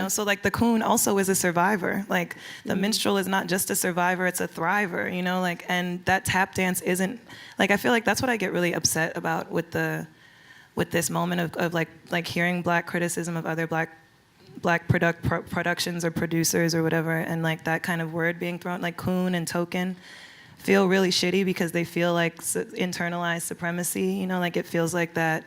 So like the coon also is a survivor. Like the minstrel is not just a survivor, it's a thriver, like, and that tap dance isn't, like, I feel like that's what I get really upset about with this moment of like hearing black criticism of other black productions or producers or whatever, and like that kind of word being thrown, like coon and token, feel really shitty because they feel like internalized supremacy, like it feels like that,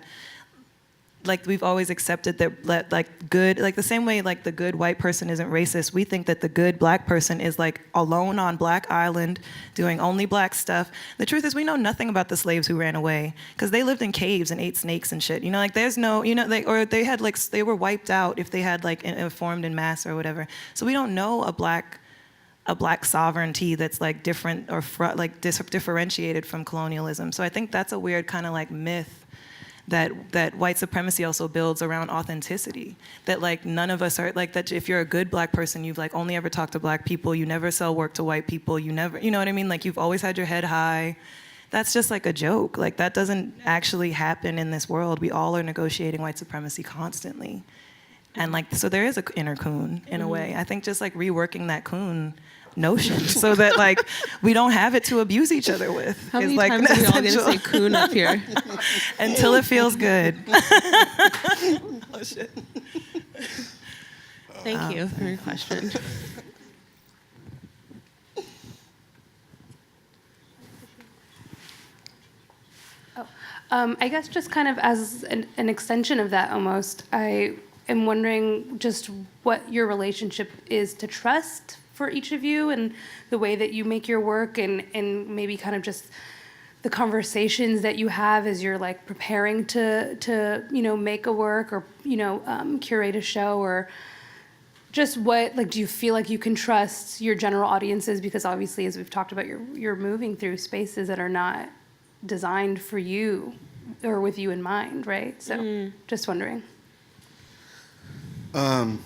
like we've always accepted that like good, like the same way like the good white person isn't racist, we think that the good black person is like alone on Black Island doing only black stuff. The truth is we know nothing about the slaves who ran away because they lived in caves and ate snakes and shit, like there's no, they had like, they were wiped out if they had like formed in mass or whatever. So we don't know a black sovereignty that's like different or differentiated from colonialism. So I think that's a weird kind of like myth that white supremacy also builds around authenticity. That like none of us are like that. If you're a good black person, you've like only ever talked to black people. You never sell work to white people. You never, you know what I mean? Like you've always had your head high. That's just like a joke. Like that doesn't actually happen in this world. We all are negotiating white supremacy constantly. And like, so there is an inner coon in a way. I think just like reworking that coon notion so that like we don't have it to abuse each other with. How many like times are we all gonna say coon up here? Until it feels good. Oh shit. Thank you for your question. I guess just kind of as an extension of that almost, I am wondering just what your relationship is to trust for each of you and the way that you make your work and maybe kind of just the conversations that you have as you're like preparing to make a work or, curate a show, or just what, like, do you feel like you can trust your general audiences? Because obviously, as we've talked about, you're moving through spaces that are not designed for you or with you in mind, right? So just wondering. Well,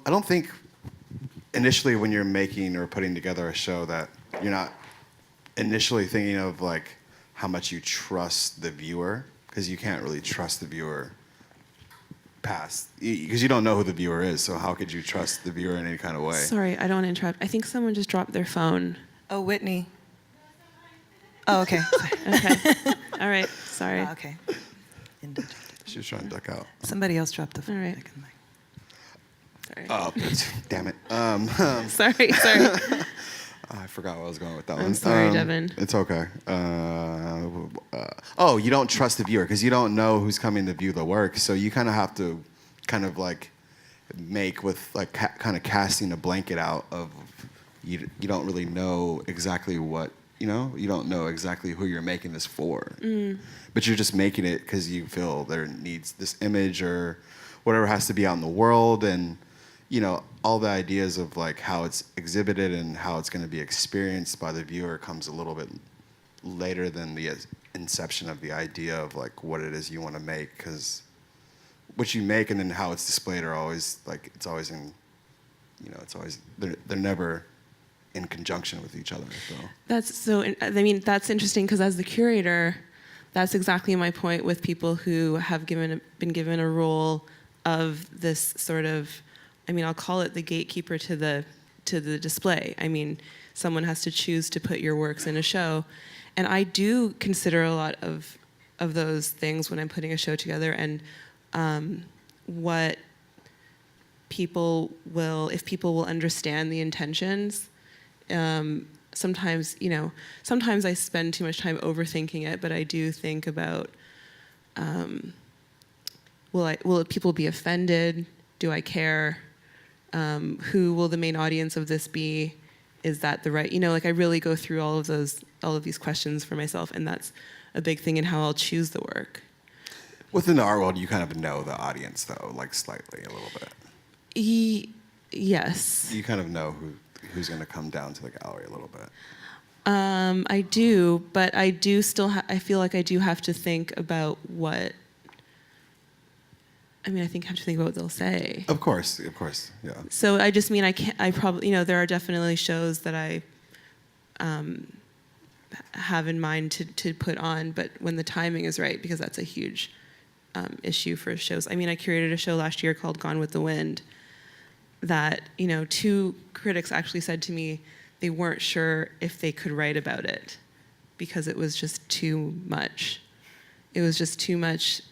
I don't think initially when you're making or putting together a show that you're not initially thinking of like how much you trust the viewer, because you can't really trust the viewer because you don't know who the viewer is, so how could you trust the viewer in any kind of way? Sorry, I don't want to interrupt. I think someone just dropped their phone. Oh, Whitney. Oh, okay. Okay. All right. Sorry. Oh, okay. She was trying to duck out. Somebody else dropped the phone. All right. Sorry. Oh, damn it. Sorry. I forgot where I was going with that one. I'm sorry, Devin. It's okay. You don't trust the viewer because you don't know who's coming to view the work, so you kind of have to kind of like make with like kind of casting a blanket out of you don't really know exactly what, you don't know exactly who you're making this for. But you're just making it because you feel there needs this image or whatever has to be out in the world, and all the ideas of like how it's exhibited and how it's going to be experienced by the viewer comes a little bit later than the inception of the idea of like what it is you want to make, because what you make and then how it's displayed are always like, it's always in, it's always, they're never in conjunction with each other. So. That's interesting, because as the curator, that's exactly my point with people who have been given a role of this sort of, I'll call it the gatekeeper to the display. Someone has to choose to put your works in a show. And I do consider a lot of those things when I'm putting a show together, and what people will, if people will understand the intentions. Sometimes I spend too much time overthinking it, but I do think about, will people be offended? Do I care? Who will the main audience of this be? Is that the right, I really go through all of these questions for myself, and that's a big thing in how I'll choose the work. Within the art world, you kind of know the audience, though, like slightly, a little bit. Yes. You kind of know who's going to come down to the gallery a little bit. I do, but I do still. I feel like I do have to think about what. I have to think about what they'll say. Of course, yeah. So I just mean I can't. I probably, there are definitely shows that I have in mind to put on, but when the timing is right, because that's a huge issue for shows. I curated a show last year called Gone with the Wind. That 2 critics actually said to me they weren't sure if they could write about it because it was just too much. It was just too much.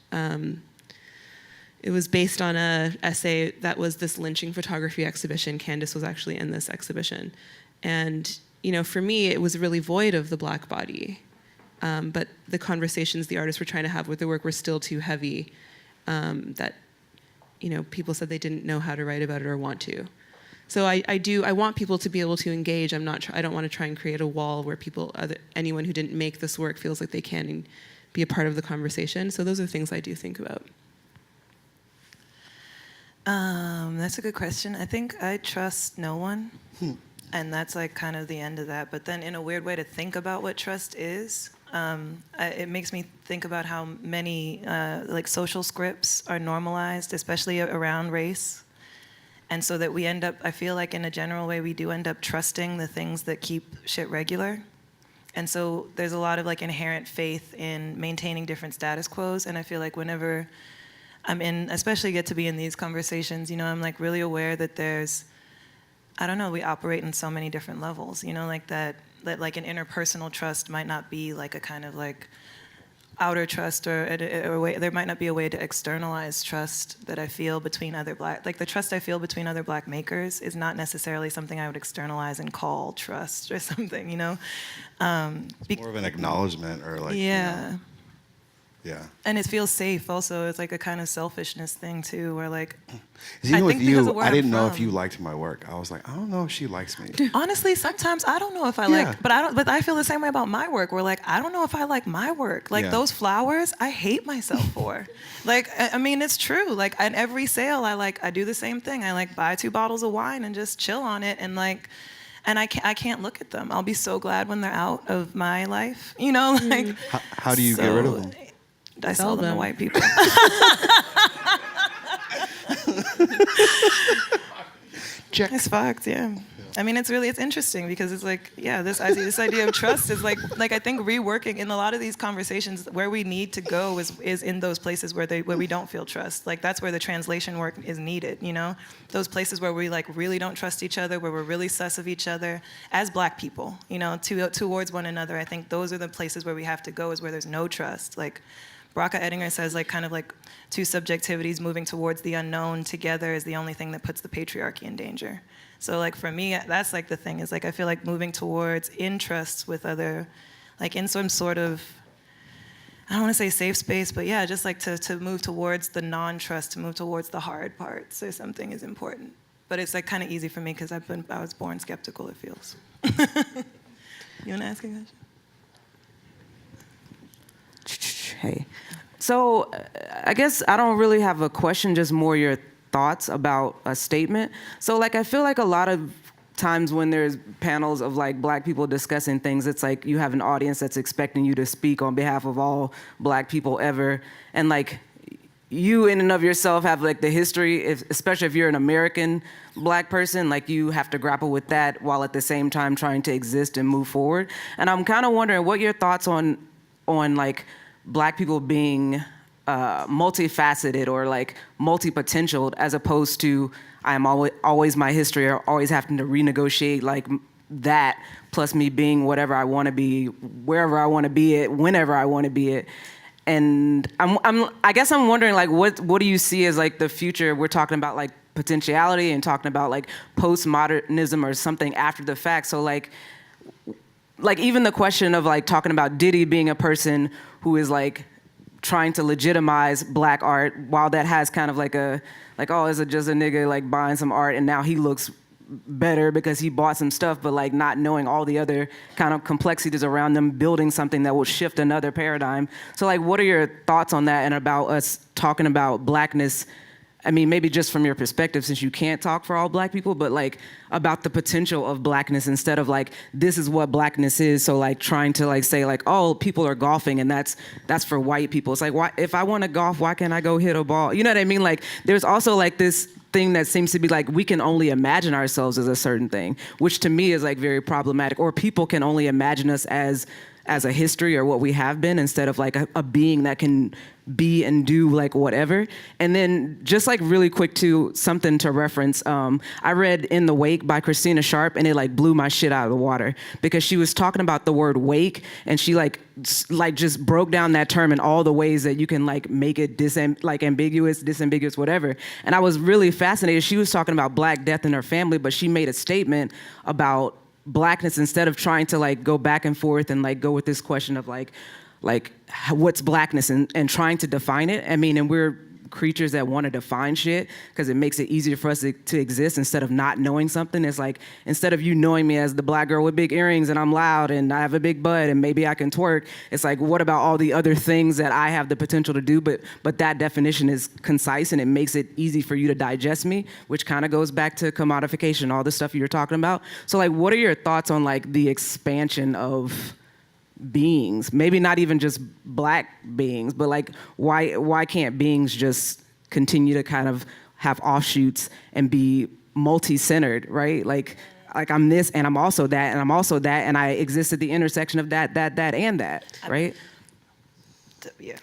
It was based on an essay that was this lynching photography exhibition. Candis was actually in this exhibition. And, for me, it was really void of the black body. But the conversations the artists were trying to have with their work were still too heavy that, people said they didn't know how to write about it or want to. So I want people to be able to engage. I don't want to try and create a wall where anyone who didn't make this work feels like they can be a part of the conversation. So those are things I do think about. That's a good question. I think I trust no one, and that's like kind of the end of that. But then in a weird way to think about what trust is, it makes me think about how many like social scripts are normalized, especially around race. And so that we end up, I feel like in a general way, we do end up trusting the things that keep shit regular. And so there's a lot of like inherent faith in maintaining different status quos. And I feel like whenever I'm especially get to be in these conversations, I'm like really aware that there's, I don't know, we operate in so many different levels, like that like an interpersonal trust might not be like a kind of like outer trust or a way, there might not be a way to externalize trust that I feel between other black, like the trust I feel between other black makers is not necessarily something I would externalize and call trust or something, It's more of an acknowledgement or like, yeah. Yeah. And it feels safe also. It's like a kind of selfishness thing too, where like, with you, I didn't know if from. you liked my work. I was like, I don't know if she likes me. Honestly, sometimes I don't know if I Yeah. like, but I feel the same way about my work. Where like, I don't know if I like my work. Like Yeah. those flowers, I hate myself for. Like, it's true. Like at every sale, I do the same thing. I like buy 2 bottles of wine and just chill on it and like, and I can't look at them. I'll be so glad when they're out of my life. Like. How do you get rid of them? I sell them to white people. Check. It's fucked, yeah. It's interesting because it's like, yeah, this idea of trust is like I think reworking in a lot of these conversations where we need to go is in those places where we don't feel trust. Like that's where the translation work is needed, Those places where we like really don't trust each other, where we're really sus of each other as black people, towards one another. I think those are the places where we have to go, is where there's no trust. Like Bracha Ettinger says, like kind of like 2 subjectivities moving towards the unknown together is the only thing that puts the patriarchy in danger. So like for me, that's like the thing is like I feel like moving towards interest with other, like in some sort of, I don't want to say safe space, but yeah, just like to move towards the non-trust, to move towards the hard parts or something is important. But it's like kind of easy for me because I was born skeptical, it feels. You want to ask a question? Hey. So I guess I don't really have a question, just more your thoughts about a statement. So like I feel like a lot of times when there's panels of like Black people discussing things, it's like you have an audience that's expecting you to speak on behalf of all Black people ever. And like you in and of yourself have like the history, especially if you're an American Black person, like you have to grapple with that while at the same time trying to exist and move forward. And I'm kind of wondering what your thoughts on like Black people being multifaceted or like multi-potentialed, as opposed to I'm always my history, or always having to renegotiate like that, plus me being whatever I want to be, wherever I want to be it, whenever I want to be it. And I guess I'm wondering like what do you see as like the future? We're talking about like potentiality and talking about like postmodernism or something after the fact. So like even the question of like talking about Diddy being a person who is like trying to legitimize Black art, while that has kind of like oh, is it just a nigga like buying some art and now he looks better because he bought some stuff, but like not knowing all the other kind of complexities around them building something that will shift another paradigm. So like what are your thoughts on that and about us talking about Blackness? I mean, maybe just from your perspective, since you can't talk for all Black people, but like about the potential of Blackness instead of like, this is what Blackness is. So like trying to like say like, oh, people are golfing and that's for white people. It's like, why, if I want to golf, why can't I go hit a ball? You know what I mean? Like there's also like this thing that seems to be like, we can only imagine ourselves as a certain thing, which to me is like very problematic, or people can only imagine us as a history or what we have been, instead of like a being that can be and do like whatever. And then just like really quick too, something to reference. I read In the Wake by Christina Sharp, and it like blew my shit out of the water, because she was talking about the word wake, and she like just broke down that term in all the ways that you can like make it ambiguous, disambiguous, whatever. And I was really fascinated. She was talking about Black death in her family, but she made a statement about Blackness instead of trying to like go back and forth and like go with this question of like what's Blackness and trying to define it. I mean, and we're creatures that want to define shit because it makes it easier for us to exist instead of not knowing something. It's like, instead of you knowing me as the Black girl with big earrings and I'm loud and I have a big butt and maybe I can twerk, it's like, what about all the other things that I have the potential to do, but that definition is concise and it makes it easy for you to digest me, which kind of goes back to commodification, all the stuff you were talking about. So like, what are your thoughts on like the expansion of beings, maybe not even just Black beings, but like why can't beings just continue to kind of have offshoots and be multi-centered, right? Like I'm this and I'm also that and I'm also that and I exist at the intersection of that and that, right? Yeah.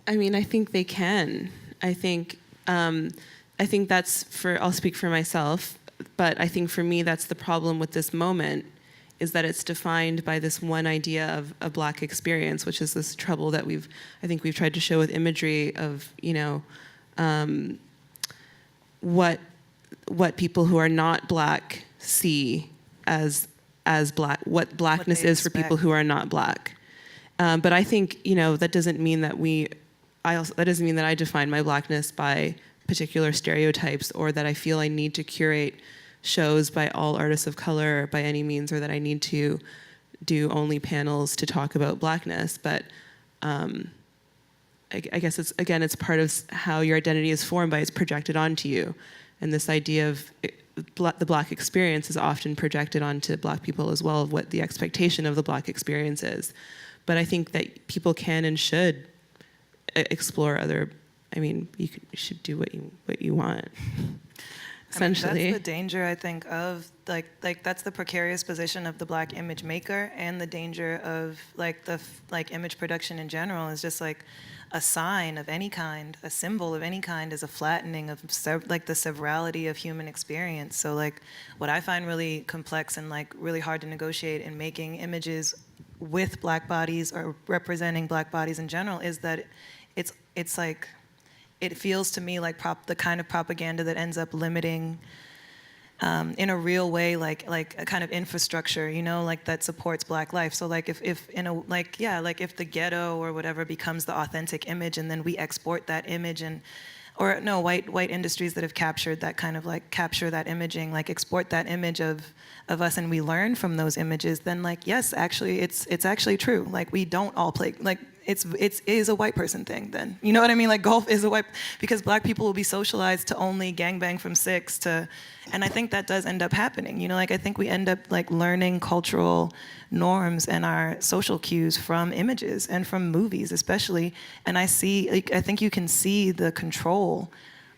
I mean, I think they can. I think that's I'll speak for myself, but I think for me that's the problem with this moment, is that it's defined by this one idea of a Black experience, which is this trouble that I think we've tried to show with imagery of, you know, what people who are not Black see as Black, what Blackness is for people who are not Black. But I think, you know, that doesn't mean that that doesn't mean that I define my Blackness by particular stereotypes, or that I feel I need to curate shows by all artists of color by any means, or that I need to do only panels to talk about Blackness. But I guess it's part of how your identity is formed, by it's projected onto you. And this idea of the Black experience is often projected onto Black people as well, of what the expectation of the Black experience is. But I think that people can and should explore other, I mean, you should do what you want. Essentially. I mean, that's the danger, I think, of like that's the precarious position of the Black image maker, and the danger of like the image production in general is just like a sign of any kind, a symbol of any kind, is a flattening of like the severality of human experience. So like what I find really complex and like really hard to negotiate in making images with Black bodies or representing Black bodies in general is that it's like, it feels to me like the kind of propaganda that ends up limiting in a real way, like a kind of infrastructure, you know, like that supports Black life. So like if in a like if the ghetto or whatever becomes the authentic image, and then we export that image, and or no, white industries that have captured that kind of like capture that imaging, like export that image of us, and we learn from those images, then like yes, actually it's actually true. Like we don't all play like it is a white person thing then. You know what I mean? Like golf is a white, because Black people will be socialized to only gangbang from 6 to, and I think that does end up happening. You know, like I think we end up like learning cultural norms and our social cues from images and from movies especially. And I think you can see the control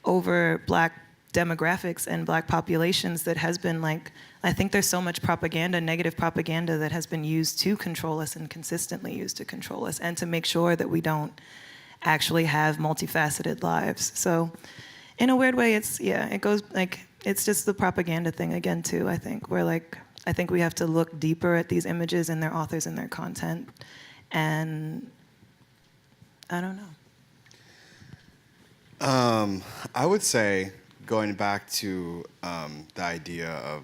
over Black demographics and Black populations that has been like, I think there's so much propaganda, negative propaganda, that has been used to control us and consistently used to control us and to make sure that we don't actually have multifaceted lives. So in a weird way, it goes like, it's just the propaganda thing again too, I think, where like, I think we have to look deeper at these images and their authors and their content. And I don't know. I would say, going back to the idea of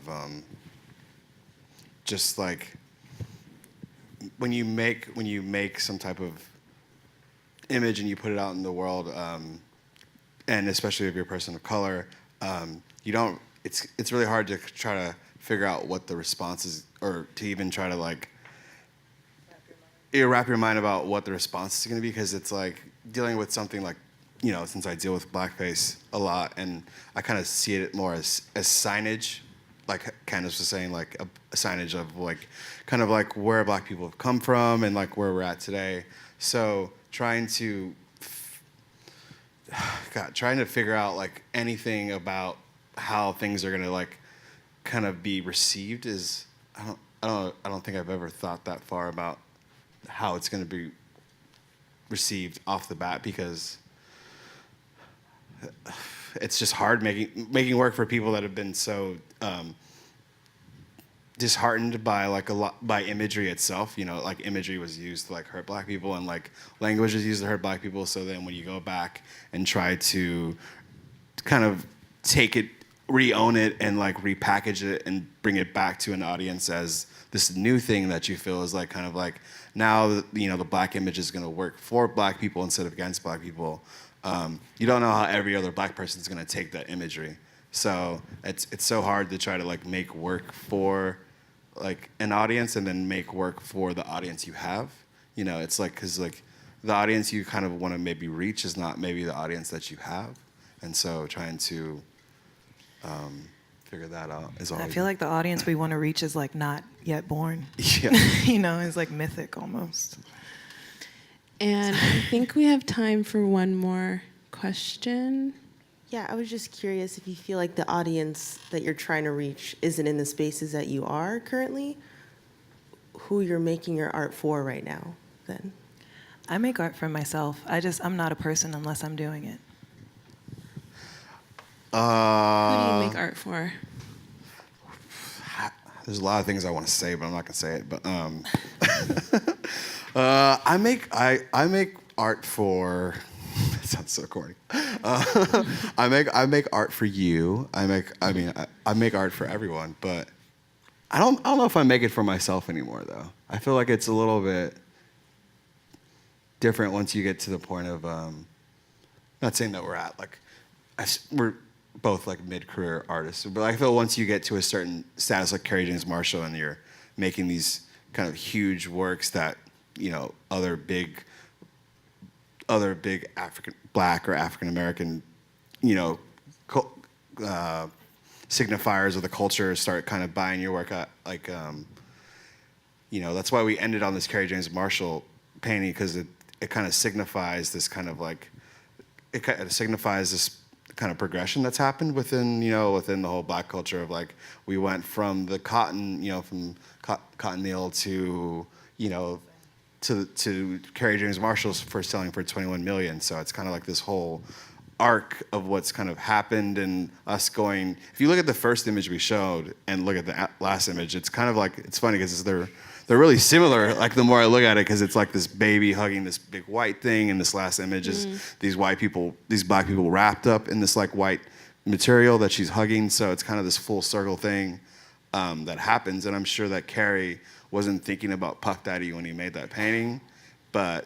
just like when you make some type of image and you put it out in the world, and especially if you're a person of color, you don't. It's really hard to try to figure out what the response is, or to even try to like wrap your mind about what the response is going to be, because it's like dealing with something like, you know, since I deal with blackface a lot, and I kind of see it more as signage, like Candis was saying, like a signage of like, kind of like where Black people have come from and like where we're at today. So trying to figure out like anything about how things are gonna like kind of be received is, I don't think I've ever thought that far about how it's gonna be received off the bat, because it's just hard making work for people that have been so disheartened by like by imagery itself. You know, like imagery was used to like hurt Black people, and like language is used to hurt Black people. So then when you go back and try to kind of take it, re-own it, and like repackage it and bring it back to an audience as this new thing that you feel is like kind of like, now, you know, the Black image is going to work for Black people instead of against Black people. You don't know how every other Black person is going to take that imagery. So it's so hard to try to like make work for like an audience and then make work for the audience you have. You know, it's like, because like the audience you kind of want to maybe reach is not maybe the audience that you have. And so trying to figure that out is always. I feel like the audience we want to reach is like not yet born. Yeah. You know, it's like mythic almost. And I think we have time for one more question. Yeah, I was just curious if you feel like the audience that you're trying to reach isn't in the spaces that you are currently, who you're making your art for right now, then. I make art for myself. I'm not a person unless I'm doing it. Who do you make art for? There's a lot of things I want to say, but I'm not gonna say it. But I make art for. It sounds so corny. I make art for you. I make art for everyone, but I don't know if I make it for myself anymore though. I feel like it's a little bit different once you get to the point of not saying that we're at like we're both like mid-career artists, but I feel once you get to a certain status like Kerry James Marshall and you're making these kind of huge works that, you know, other big Black or African American, you know, signifiers of the culture start kind of buying your work. Like, you know, that's why we ended on this Kerry James Marshall painting, because it kind of signifies this kind of like, it signifies this kind of progression that's happened within the whole Black culture of like, we went from the cotton, you know, from cotton mill to, you know, to Kerry James Marshall's first selling for 21 million. So it's kind of like this whole arc of what's kind of happened and us going. If you look at the first image we showed and look at the last image, it's kind of like, it's funny because they're really similar. Like the more I look at it, because it's like this baby hugging this big white thing, and this last image is these Black people wrapped up in this like white material that she's hugging. So it's kind of this full circle thing that happens. And I'm sure that Carrie wasn't thinking about Puff Daddy when he made that painting, but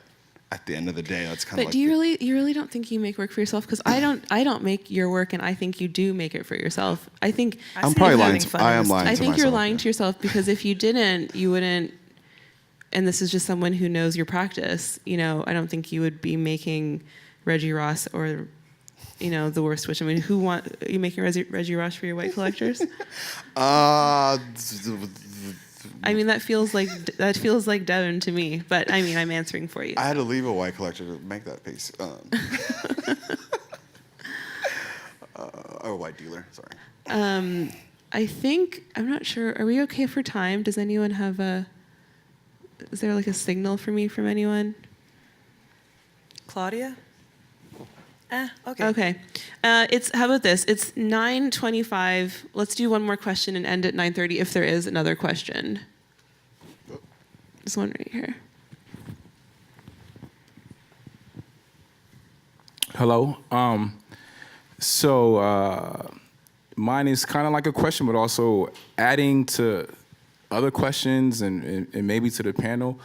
at the end of the day, that's kind of But like. do you really don't think you make work for yourself? Because I don't make your work, and I think you do make it for yourself. I think I'm probably lying. I am lying. I to think you're myself, lying yeah. to yourself, because if you didn't, you wouldn't. And this is just someone who knows your practice. You know, I don't think you would be making Reggie Ross or, you know, the worst witch. I mean, are you making Reggie Ross for your white collectors? I mean, that feels like Devin to me. But I mean, I'm answering for you. I had to leave a white collector to make that piece. Or a white dealer, sorry. I think, I'm not sure. Are we okay for time? Does anyone have is there like a signal for me from anyone? Claudia? Okay. Okay. How about this? It's 9:25. Let's do one more question and end at 9:30 if there is another question. There's one right here. Hello. So mine is kind of like a question, but also adding to other questions and maybe to the panel.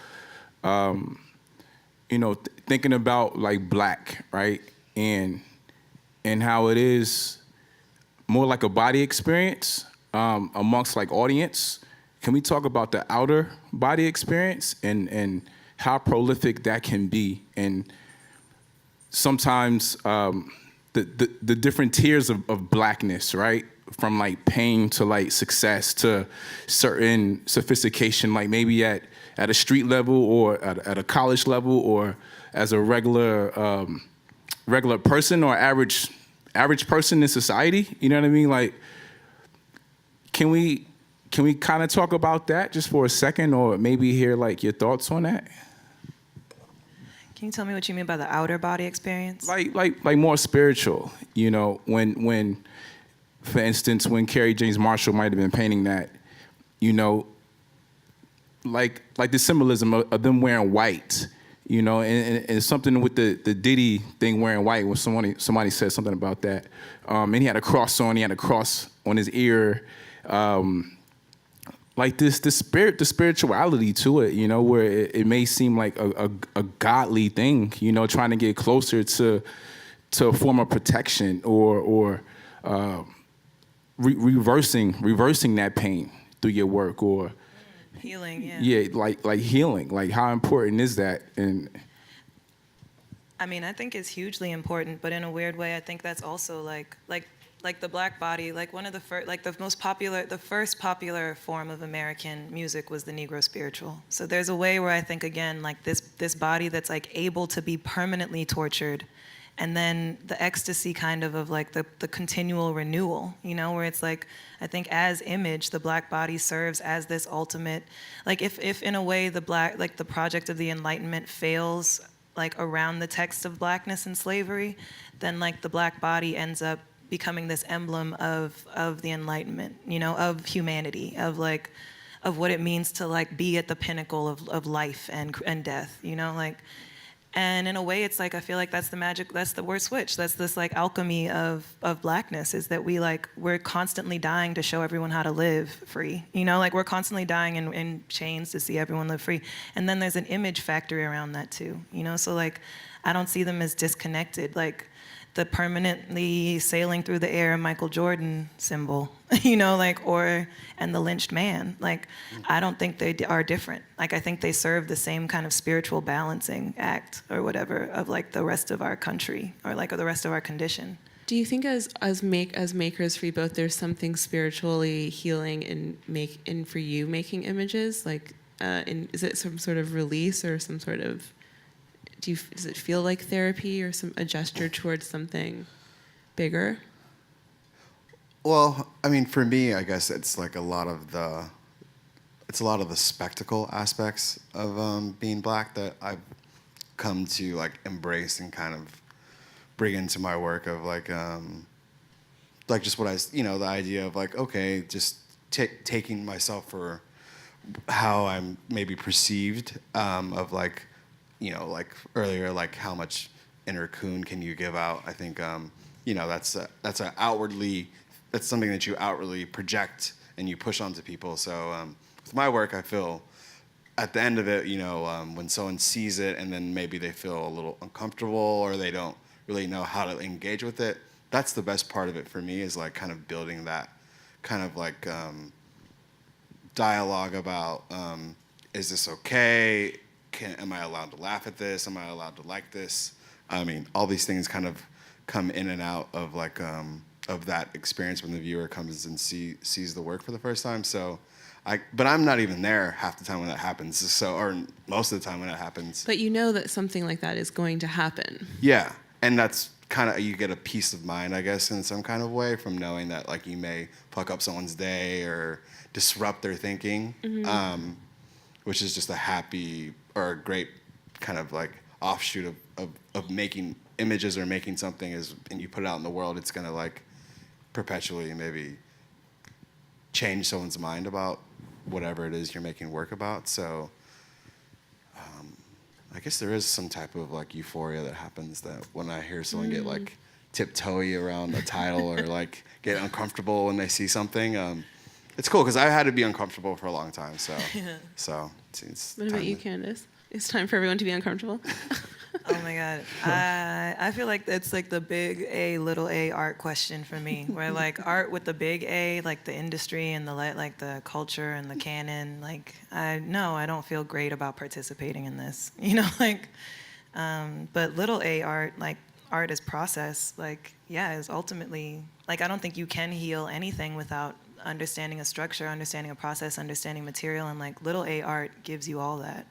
You know, thinking about like Black, right? And how it is more like a body experience amongst like audience. Can we talk about the outer body experience and how prolific that can be? And sometimes the different tiers of Blackness, right? From like pain to like success to certain sophistication, like maybe at a street level or at a college level or as a regular person or average person in society. You know what I mean? Like, can we kind of talk about that just for a second, or maybe hear like your thoughts on that? Can you tell me what you mean by the outer body experience? Like more spiritual. You know, when for instance, when Carrie James Marshall might have been painting that, you know, like the symbolism of them wearing white, you know, and something with the Diddy thing wearing white, when somebody said something about that. And he had a cross on, he had a cross on his ear. Like the spirituality to it, you know, where it may seem like a godly thing, you know, trying to get closer to a form of protection or reversing that pain through your work, or healing. Yeah, like healing. Like, how important is that? And I mean, I think it's hugely important, but in a weird way, I think that's also like the Black body. Like one of the first, like the first popular form of American music was the Negro spiritual. So there's a way where I think, again, like this body that's like able to be permanently tortured, and then the ecstasy kind of like the continual renewal, you know, where it's like, I think as image, the Black body serves as this ultimate, like if in a way the project of the Enlightenment fails like around the text of Blackness and slavery, then like the Black body ends up becoming this emblem of the Enlightenment, you know, of humanity, of what it means to like be at the pinnacle of life and death, you know, like. And in a way, it's like, I feel like that's the magic, that's the word switch. That's this like alchemy of Blackness, is that we're constantly dying to show everyone how to live free. You know, like we're constantly dying in chains to see everyone live free. And then there's an image factory around that too, you know? So like, I don't see them as disconnected. Like the permanently sailing through the air Michael Jordan symbol, you know, like, and the lynched man. Like, I don't think they are different. Like, I think they serve the same kind of spiritual balancing act or whatever of like the rest of our country or like the rest of our condition. Do you think as makers for you both, there's something spiritually healing in for you making images? Like, is it some sort of release or some sort of, does it feel like therapy or a gesture towards something bigger? Well, I mean, for me, I guess it's like a lot of the spectacle aspects of being Black that I've come to like embrace and kind of bring into my work of like just what the idea of like, okay, just taking myself for how I'm maybe perceived, of like, you know, like earlier, like how much inner coon can you give out? I think, that's something that you outwardly project and you push onto people. So with my work, I feel at the end of it, when someone sees it and then maybe they feel a little uncomfortable or they don't really know how to engage with it, that's the best part of it for me, is like kind of building that kind of like dialogue about, is this okay? Am I allowed to laugh at this? Am I allowed to like this? I mean, all these things kind of come in and out of like of that experience when the viewer comes and sees the work for the first time. So, but I'm not even there half the time when that happens. So, or most of the time when that happens. But you know that something like that is going to happen. Yeah, and that's kind of, you get a peace of mind, I guess, in some kind of way from knowing that like you may fuck up someone's day or disrupt their thinking, which is just a happy or a great kind of like offshoot of making images or making something and you put it out in the world, it's gonna like perpetually maybe change someone's mind about whatever it is you're making work about. So I guess there is some type of like euphoria that happens that when I hear someone get like tiptoey around a title or like get uncomfortable when they see something. It's cool because I had to be uncomfortable for a long time. So it's What about you, Candis? It's time for everyone to be uncomfortable. Oh my God. I feel like it's like the big A, little a art question for me, where like art with the big A, like the industry and like the culture and the canon, like I don't feel great about participating in this, but little a art, like art is process, like, is ultimately, like I don't think you can heal anything without understanding a structure, understanding a process, understanding material, and like little a art gives you all that.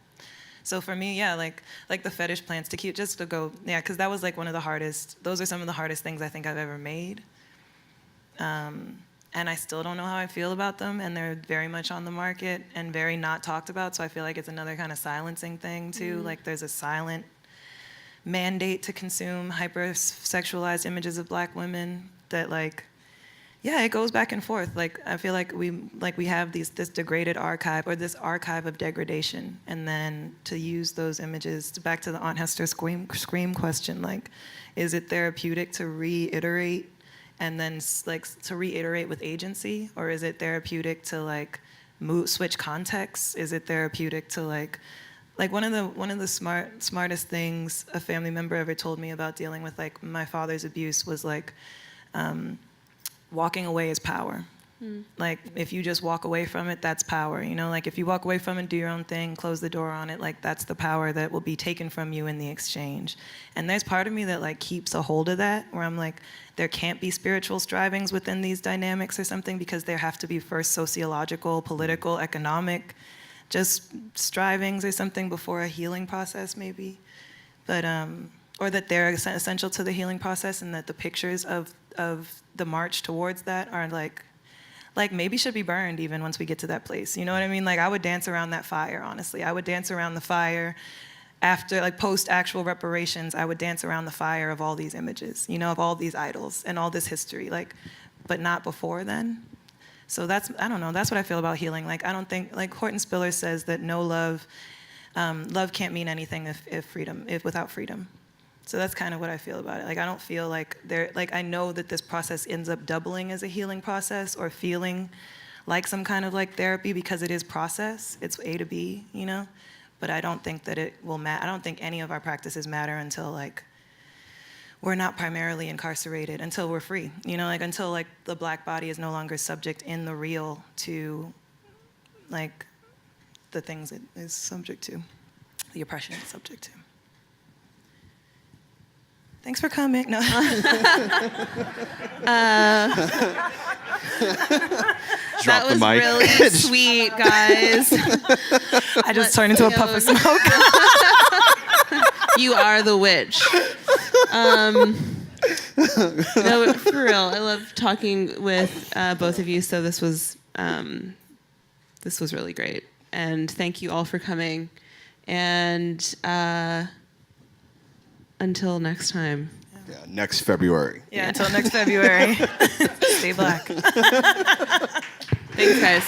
So for me, like the fetish plants because that was like one of the hardest, those are some of the hardest things I think I've ever made. And I still don't know how I feel about them, and they're very much on the market and very not talked about, so I feel like it's another kind of silencing thing too. Like there's a silent mandate to consume hypersexualized images of Black women that like, it goes back and forth. Like I feel like we have this degraded archive, or this archive of degradation, and then to use those images back to the Aunt Hester scream question. Like, is it therapeutic to reiterate, and then like to reiterate with agency, or is it therapeutic to like switch contexts? Is it therapeutic to like one of the smartest things a family member ever told me about dealing with like my father's abuse was like. Walking away is power. Like if you just walk away from it, that's power. Like if you walk away from it, do your own thing, close the door on it, like that's the power that will be taken from you in the exchange. And there's part of me that like keeps a hold of that, where I'm like, there can't be spiritual strivings within these dynamics or something, because there have to be first sociological, political, economic, just strivings or something before a healing process maybe. But or that they're essential to the healing process, and that the pictures of the march towards that are like maybe should be burned even once we get to that place. You know what I mean? Like I would dance around that fire, honestly. I would dance around the fire after, like post actual reparations, I would dance around the fire of all these images, of all these idols and all this history, like, but not before then. So I don't know, that's what I feel about healing. Like I don't think, like Horton Spiller says that no love can't mean anything if without freedom. So that's kind of what I feel about it. Like I don't feel like I know that this process ends up doubling as a healing process or feeling like some kind of like therapy because it is process. It's A to B, But I don't think that it will matter. I don't think any of our practices matter until like we're not primarily incarcerated, until we're free. Like until like the Black body is no longer subject in the real to like the things it is subject to, the oppression it's subject to. Thanks for coming. No. That was really sweet, guys. I just turned into a puff of smoke. You are the witch. No, but for real, I love talking with both of you. So this was really great, and thank you all for coming. And until next time. Yeah, next February. Yeah, until next February. Stay Black. Thanks, guys.